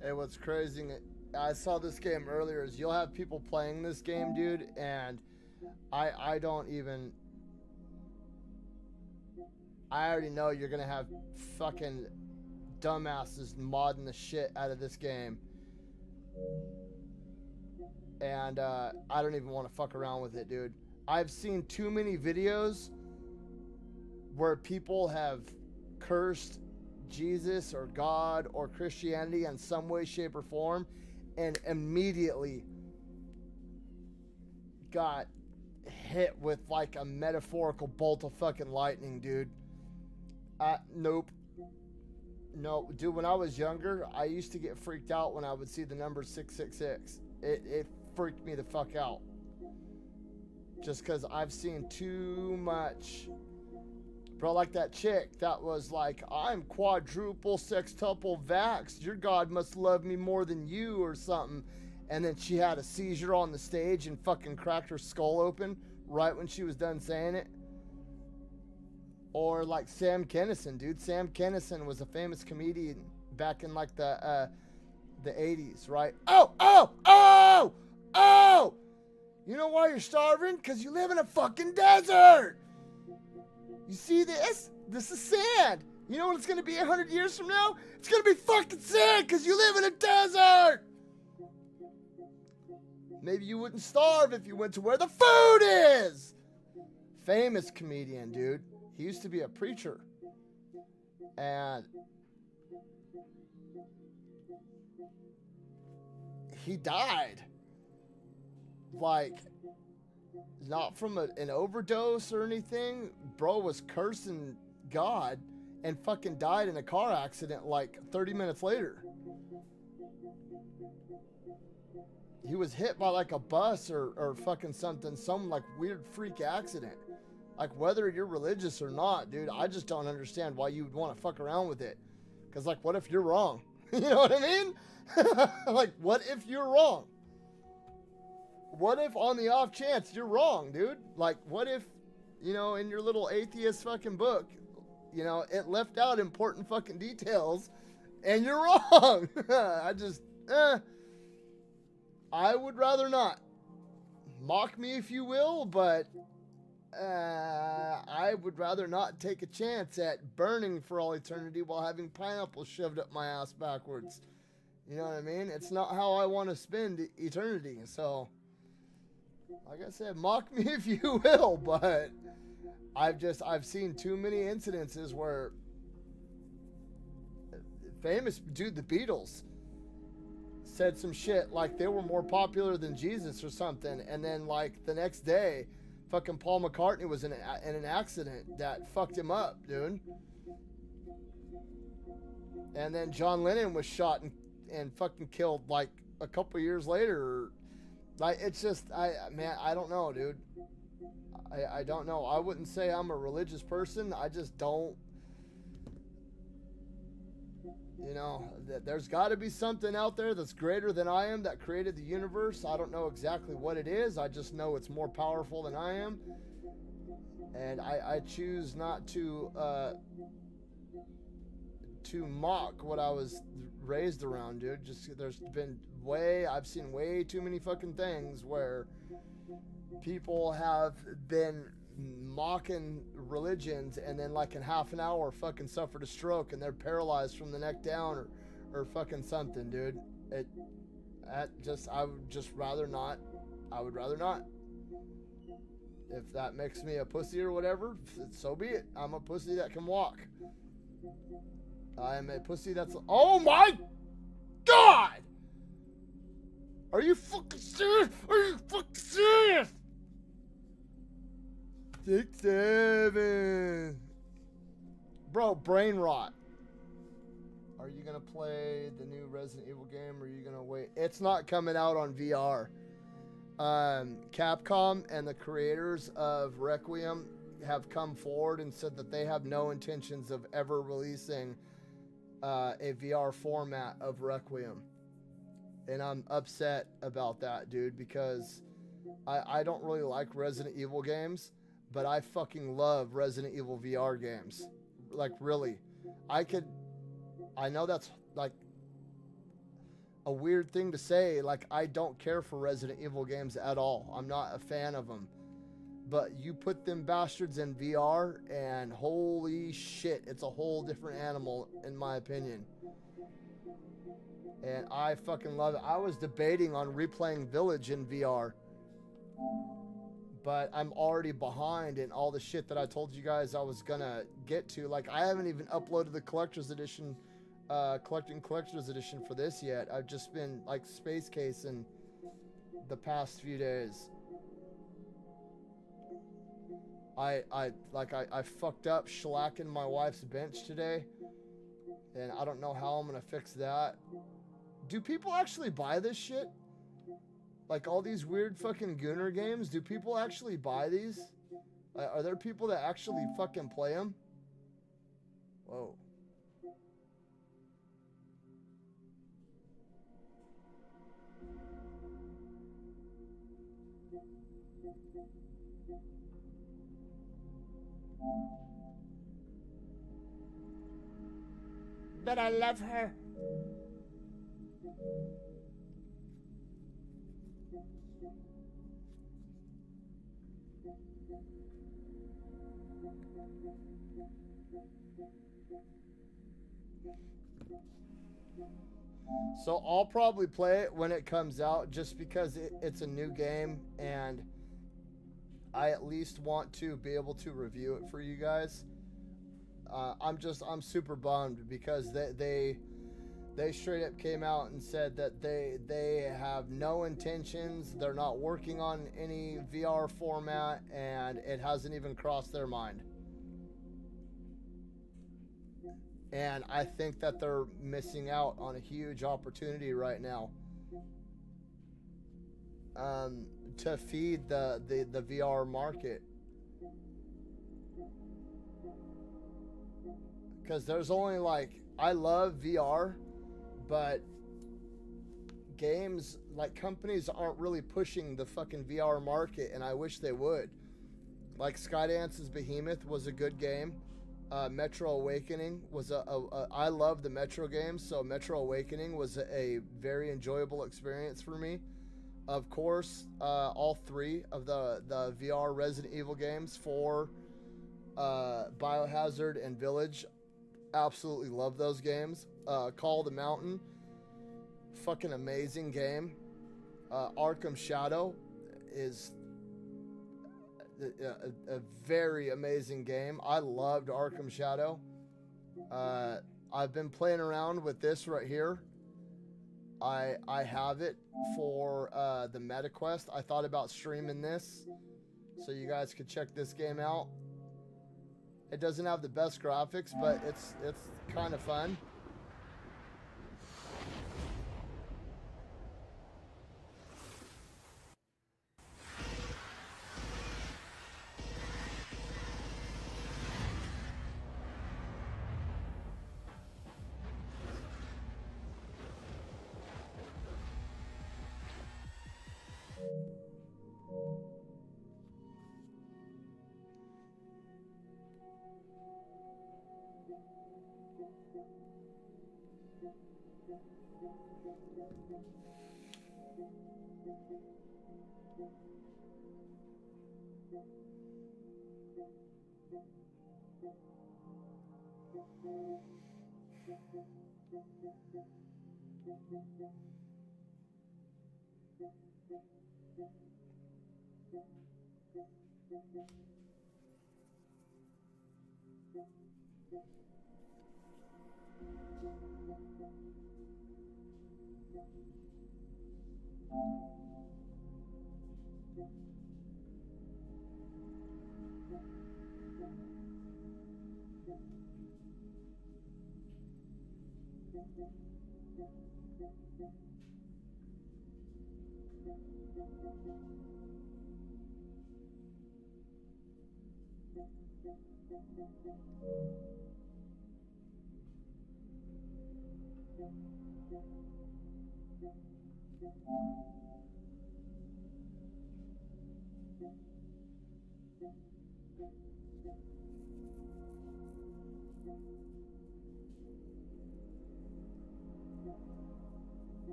Hey, what's crazy? I saw this game earlier. Is you'll have people playing this game, dude, and I don't even. I already know you're gonna have fucking dumbasses modding the shit out of this game, and I don't even want to fuck around with it, dude. I've seen too many videos where people have cursed Jesus or God or Christianity in some way, shape, or form, and immediately got hit with like a metaphorical bolt of fucking lightning, dude. Nope. No, dude, when I was younger, I used to get freaked out when I would see the number 666. It freaked me the fuck out. Just because I've seen too much. Bro, like that chick that was like, I'm quadruple sextuple vaxxed. Your God must love me more than you or something. And then she had a seizure on the stage and fucking cracked her skull open right when she was done saying it. Or like Sam Kinison, dude. Sam Kinison was a famous comedian back in like the 80s, right? Oh! You know why you're starving? Because you live in a fucking desert! You see this? This is sand. You know what it's going to be 100 years from now? It's going to be fucking sand because you live in a desert! Maybe you wouldn't starve if you went to where the food is! Famous comedian, dude. He used to be a preacher. And he died. Like, not from an overdose or anything. Bro was cursing God and fucking died in a car accident like 30 minutes later. He was hit by like a bus or fucking something, some like weird freak accident. Like, whether you're religious or not, dude, I just don't understand why you would want to fuck around with it. Because, like, what if you're wrong? You know what I mean? Like, what if you're wrong? What if on the off chance you're wrong, dude? Like, what if, you know, in your little atheist fucking book, you know, it left out important fucking details and you're wrong? I would rather not. Mock me if you will, but I would rather not take a chance at burning for all eternity while having pineapple shoved up my ass backwards. You know what I mean? It's not how I want to spend eternity. So, like I said, mock me if you will, but I've seen too many incidences where famous dude, the Beatles, said some shit like they were more popular than Jesus or something, and then like the next day, fucking Paul McCartney was in an accident that fucked him up, dude. And then John Lennon was shot and fucking killed like a couple years later. Like, it's just, I don't know, dude. I don't know. I wouldn't say I'm a religious person. I just don't. You know, there's got to be something out there that's greater than I am that created the universe. I don't know exactly what it is. I just know it's more powerful than I am. And I choose not to mock what I was raised around, dude. Just I've seen way too many fucking things where people have been mocking religions and then like in half an hour fucking suffered a stroke and they're paralyzed from the neck down or fucking something, dude. I would just rather not. I would rather not. If that makes me a pussy or whatever, so be it. I'm a pussy that can walk. I am a pussy that's... Oh my God! Are you fucking serious? Are you fucking serious? 6-7. Bro, brain rot. Are you gonna play the new Resident Evil game or are you gonna wait? It's not coming out on VR. Capcom and the creators of Requiem have come forward and said that they have no intentions of ever releasing a VR format of Requiem. And I'm upset about that, dude, because I don't really like Resident Evil games, but I fucking love Resident Evil VR games. Like, really. I know that's, like, a weird thing to say. Like, I don't care for Resident Evil games at all. I'm not a fan of them. But you put them bastards in VR, and holy shit, it's a whole different animal, in my opinion. And I fucking love it. I was debating on replaying Village in VR, but I'm already behind in all the shit that I told you guys I was gonna get to. Like, I haven't even uploaded the collector's edition, collecting collector's edition for this yet. I've just been, like, space casing the past few days. I fucked up shellacking my wife's bench today, and I don't know how I'm gonna fix that. Do people actually buy this shit? Like, all these weird fucking Gooner games, do people actually buy these? Are there people that actually fucking play them? Whoa. But I love her. So I'll probably play it when it comes out, just because it's a new game, and I at least want to be able to review it for you guys. I'm super bummed because they straight up came out and said that they have no intentions. They're not working on any VR format, and it hasn't even crossed their mind. And I think that they're missing out on a huge opportunity right now, to feed the VR market. Because there's only, like, I love VR, but games, like, companies aren't really pushing the fucking VR market, and I wish they would. Like, Skydance's Behemoth was a good game. Metro Awakening was I love the Metro games, so Metro Awakening was a very enjoyable experience for me. Of course, all three of the VR Resident Evil games, 4, Biohazard, and Village, absolutely love those games. Call of the Mountain, fucking amazing game. Arkham Shadow is a very amazing game. I loved Arkham Shadow. I've been playing around with this right here. I have it for the MetaQuest. I thought about streaming this so you guys could check this game out. It doesn't have the best graphics, but it's kind of fun.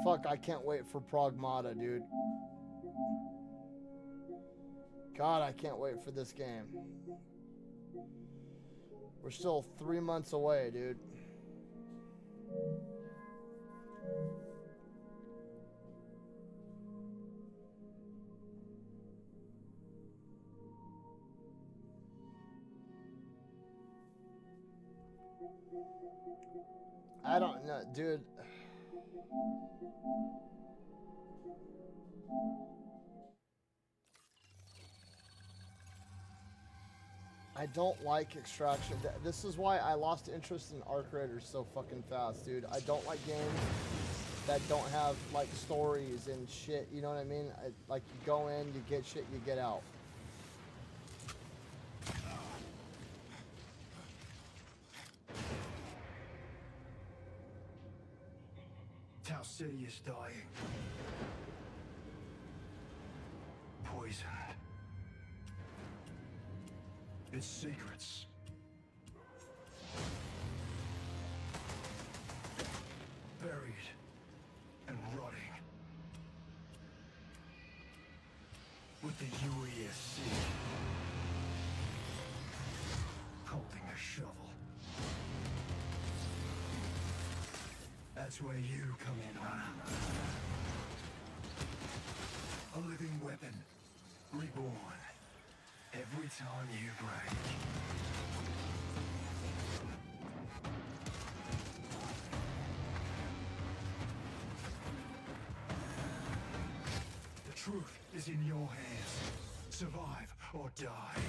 Fuck, I can't wait for Pragmata, dude. God, I can't wait for this game. We're still 3 months away, dude. I don't know, dude. I don't like Extraction. This is why I lost interest in Arc Raiders so fucking fast, dude. I don't like games that don't have, like, stories and shit, you know what I mean? Like, you go in, you get shit, you get out. Tau City is dying. Poisoned. Its secrets. Buried and rotting. With the UESC holding a shovel. That's where you come in, Hunter. A living weapon, reborn, every time you break. The truth is in your hands. Survive or die.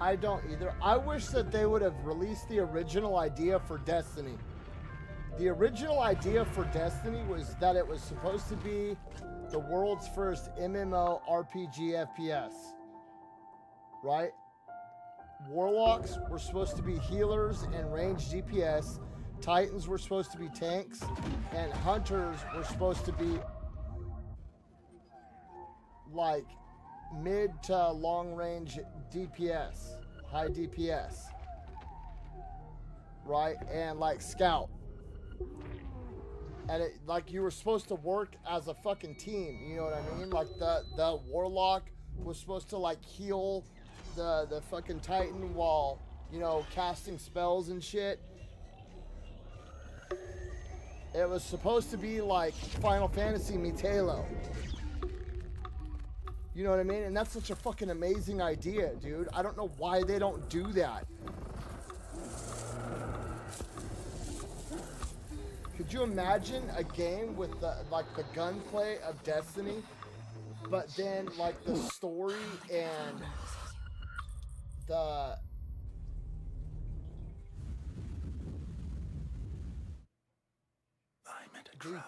I don't either. I wish that they would have released the original idea for Destiny. The original idea for Destiny was that it was supposed to be the world's first MMO RPG FPS. Right? Warlocks were supposed to be healers and ranged DPS. Titans were supposed to be tanks. And Hunters were supposed to be like mid to long range DPS, high DPS, right? And like scout, and it, like you were supposed to work as a fucking team. You know what I mean? Like the warlock was supposed to like heal the fucking Titan while, you know, casting spells and shit. It was supposed to be like Final Fantasy meets Halo. You know what I mean? And that's such a fucking amazing idea, dude. I don't know why they don't do that. Could you imagine a game with the gunplay of Destiny, but then like the story and the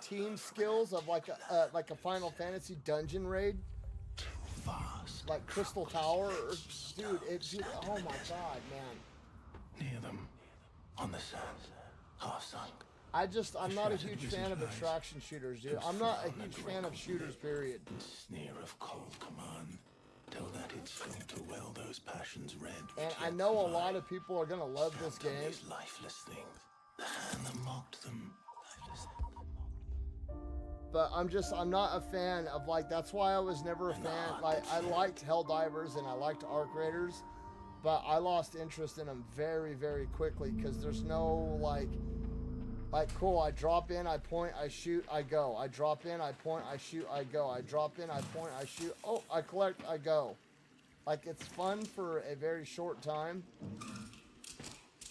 team skills of like a Final Fantasy dungeon raid, like Crystal Tower, or, dude, oh my god, man. Near them, on the sands, half sunk. I'm not a huge fan of attraction shooters, dude. I'm not a huge fan of shooters, period. Sneer of cold command. Tell that it's filled to well those passions red. And I know a lot of people are gonna love this game. These lifeless things. The hand that mocked them. But I'm not a fan of, like, that's why I was never a fan. Like, I liked Helldivers and I liked Arc Raiders, but I lost interest in them very, very quickly because there's no, like, cool, I drop in, I point, I shoot, I go. I drop in, I point, I shoot, I go. I drop in, I point, I shoot, oh, I collect, I go. Like, it's fun for a very short time.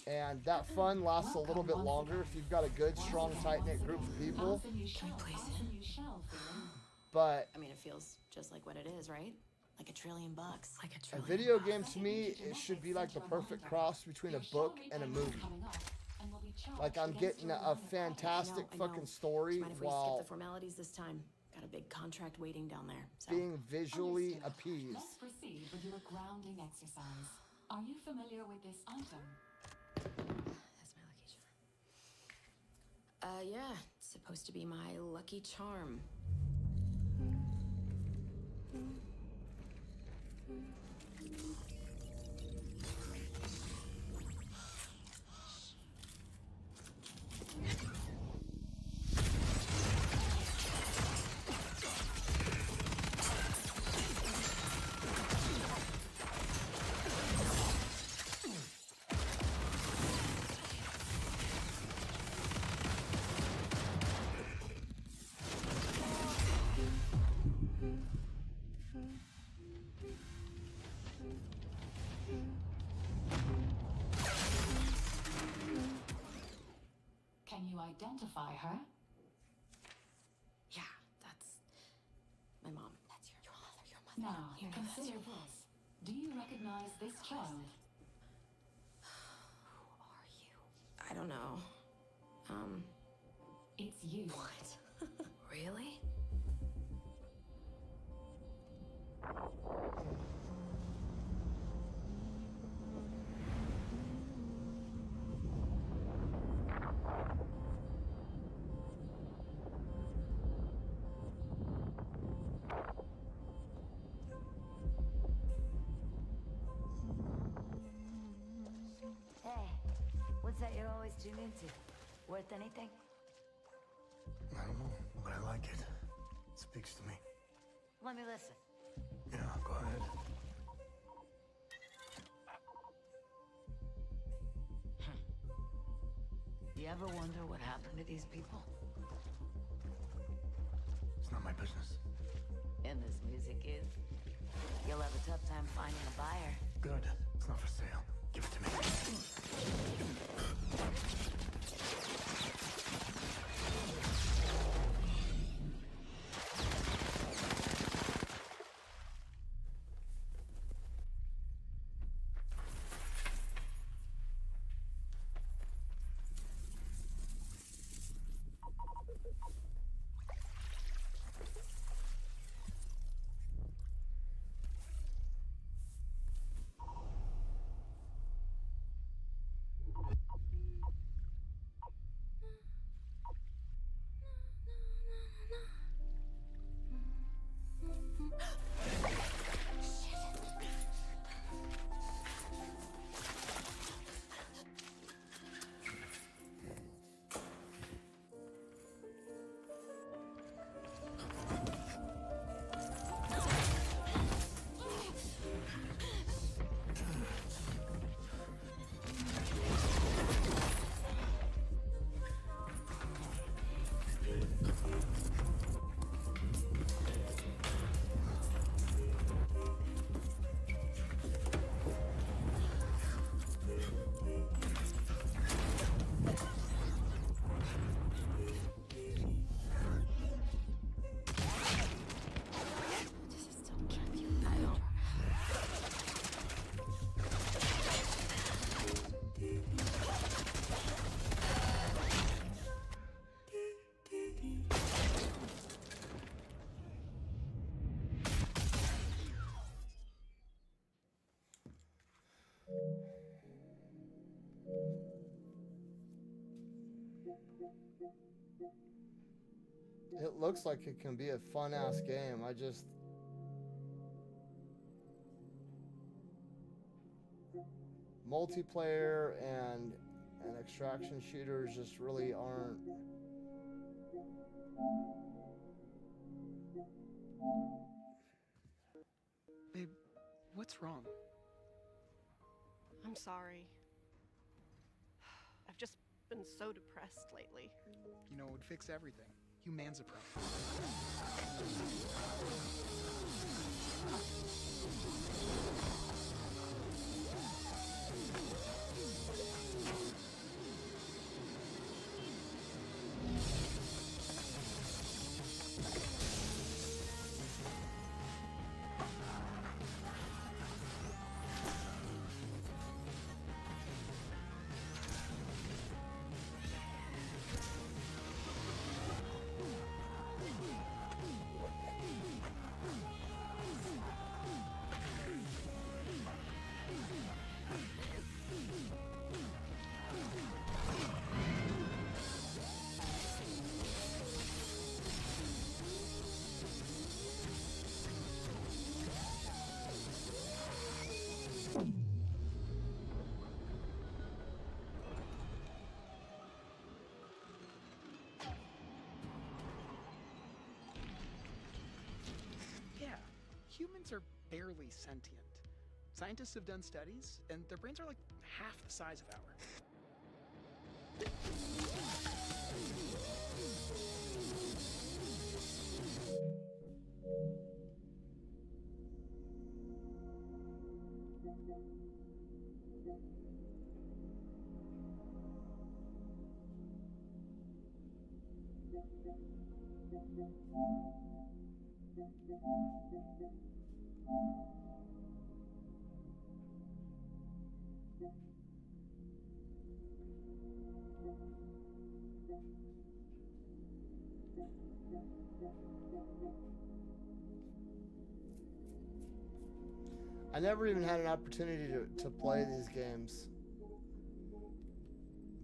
And that fun lasts a little bit longer if you've got a good, strong, tight-knit group of people. But I mean, it feels just like what it is, right? Like $1 trillion. Like $1 a trillion. video game, to me, it should be like the perfect cross between a book and a movie. Like, I'm getting a fantastic fucking story Mind if we skip while the formalities this time? Got a big contract waiting down there. So. being visually appeased. Let's proceed with your grounding exercise. Are you familiar with this item? That's my lucky charm. Yeah, it's supposed to be my lucky charm. Can you identify her? Yeah, that's my mom. That's your mother. Your mother. Now, You know that's consider your this. Do you recognize this child? Who are you? I don't know. It's you. What? Really? Hey, what's that you're always tuned into? Worth anything? I don't know, but I like it. It speaks to me. Let me listen. Yeah, go ahead. You ever wonder what happened to these people? It's not my business. And this music is? You'll have a tough time finding a buyer. Good. It's not for sale. Give it to me. It looks like it can be a fun ass game. I just multiplayer and extraction shooters just really aren't. Babe, what's wrong? I'm sorry. I've just been so depressed lately. You know, it would fix everything. Humanzapro. Humans are barely sentient. Scientists have done studies, and their brains are like half the size of ours. I never even had an opportunity to play these games.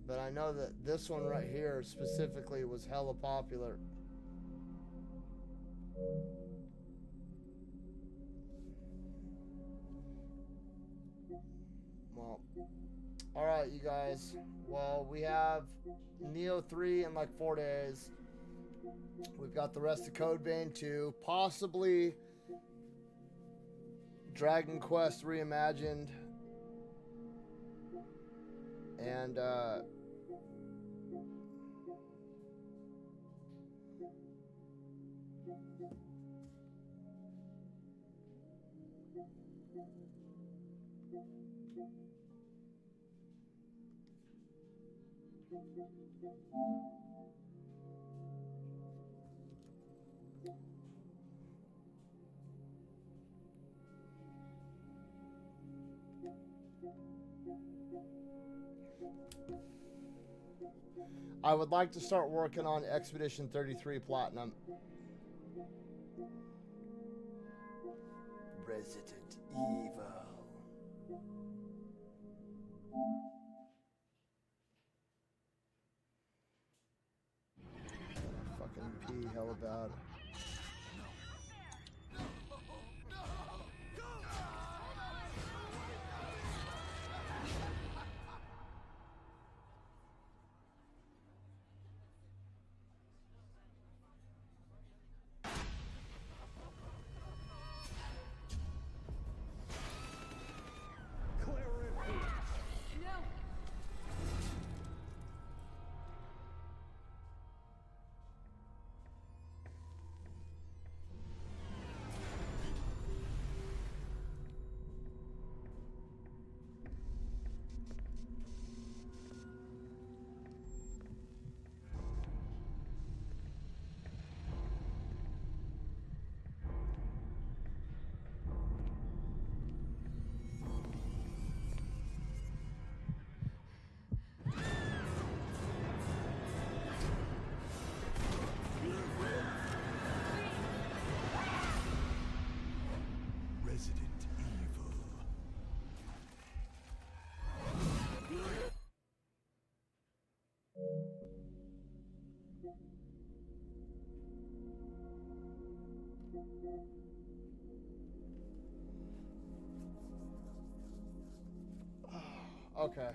But I know that this one right here specifically was hella popular. Well, alright, you guys. Well, we have Neo 3 in like 4 days. We've got the rest of Code Vein 2. Possibly Dragon Quest Reimagined. And, I would like to start working on Expedition 33 Platinum. Resident Evil. Fucking pee hell about it. Okay.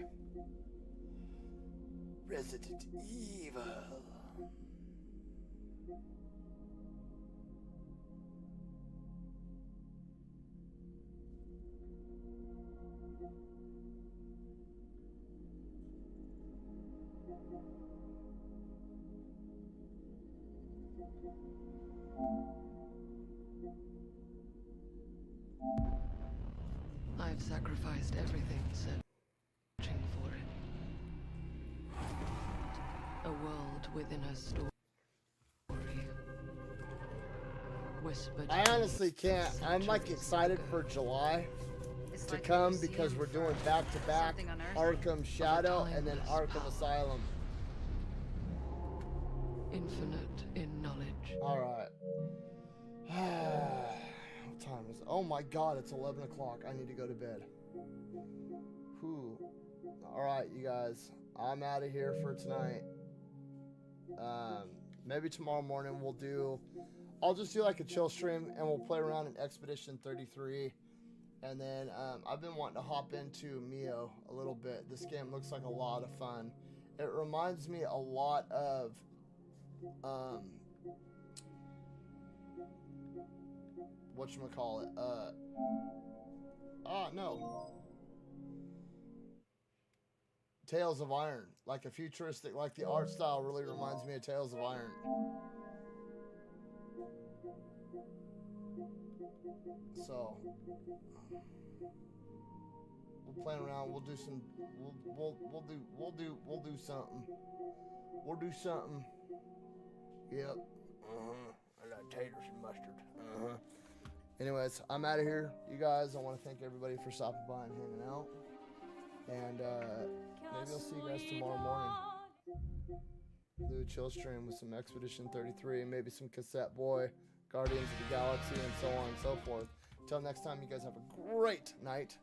Resident Evil. I've sacrificed everything searching for it. A world within a story. Whispered. I honestly can't. I'm like excited for July to come because we're doing back to back Arkham Shadow and then Arkham Asylum. Infinite in knowledge. All right. What time is it? Oh my God, it's 11 o'clock. I need to go to bed. Whew. All right, you guys. I'm out of here for tonight. Maybe tomorrow morning I'll just do like a chill stream and we'll play around in Expedition 33. And then I've been wanting to hop into Mio a little bit. This game looks like a lot of fun. It reminds me a lot of whatchamacallit? No. Tales of Iron. Like a futuristic, like the art style really reminds me of Tales of Iron. So we'll play around. We'll do some. We'll do something. We'll do something. Yep. I got taters and mustard. Anyways, I'm out of here, you guys. I want to thank everybody for stopping by and hanging out. And maybe I'll see you guys tomorrow morning. Do a chill stream with some Expedition 33 and maybe some Cassette Boy, Guardians of the Galaxy, and so on and so forth. Until next time, you guys have a great night.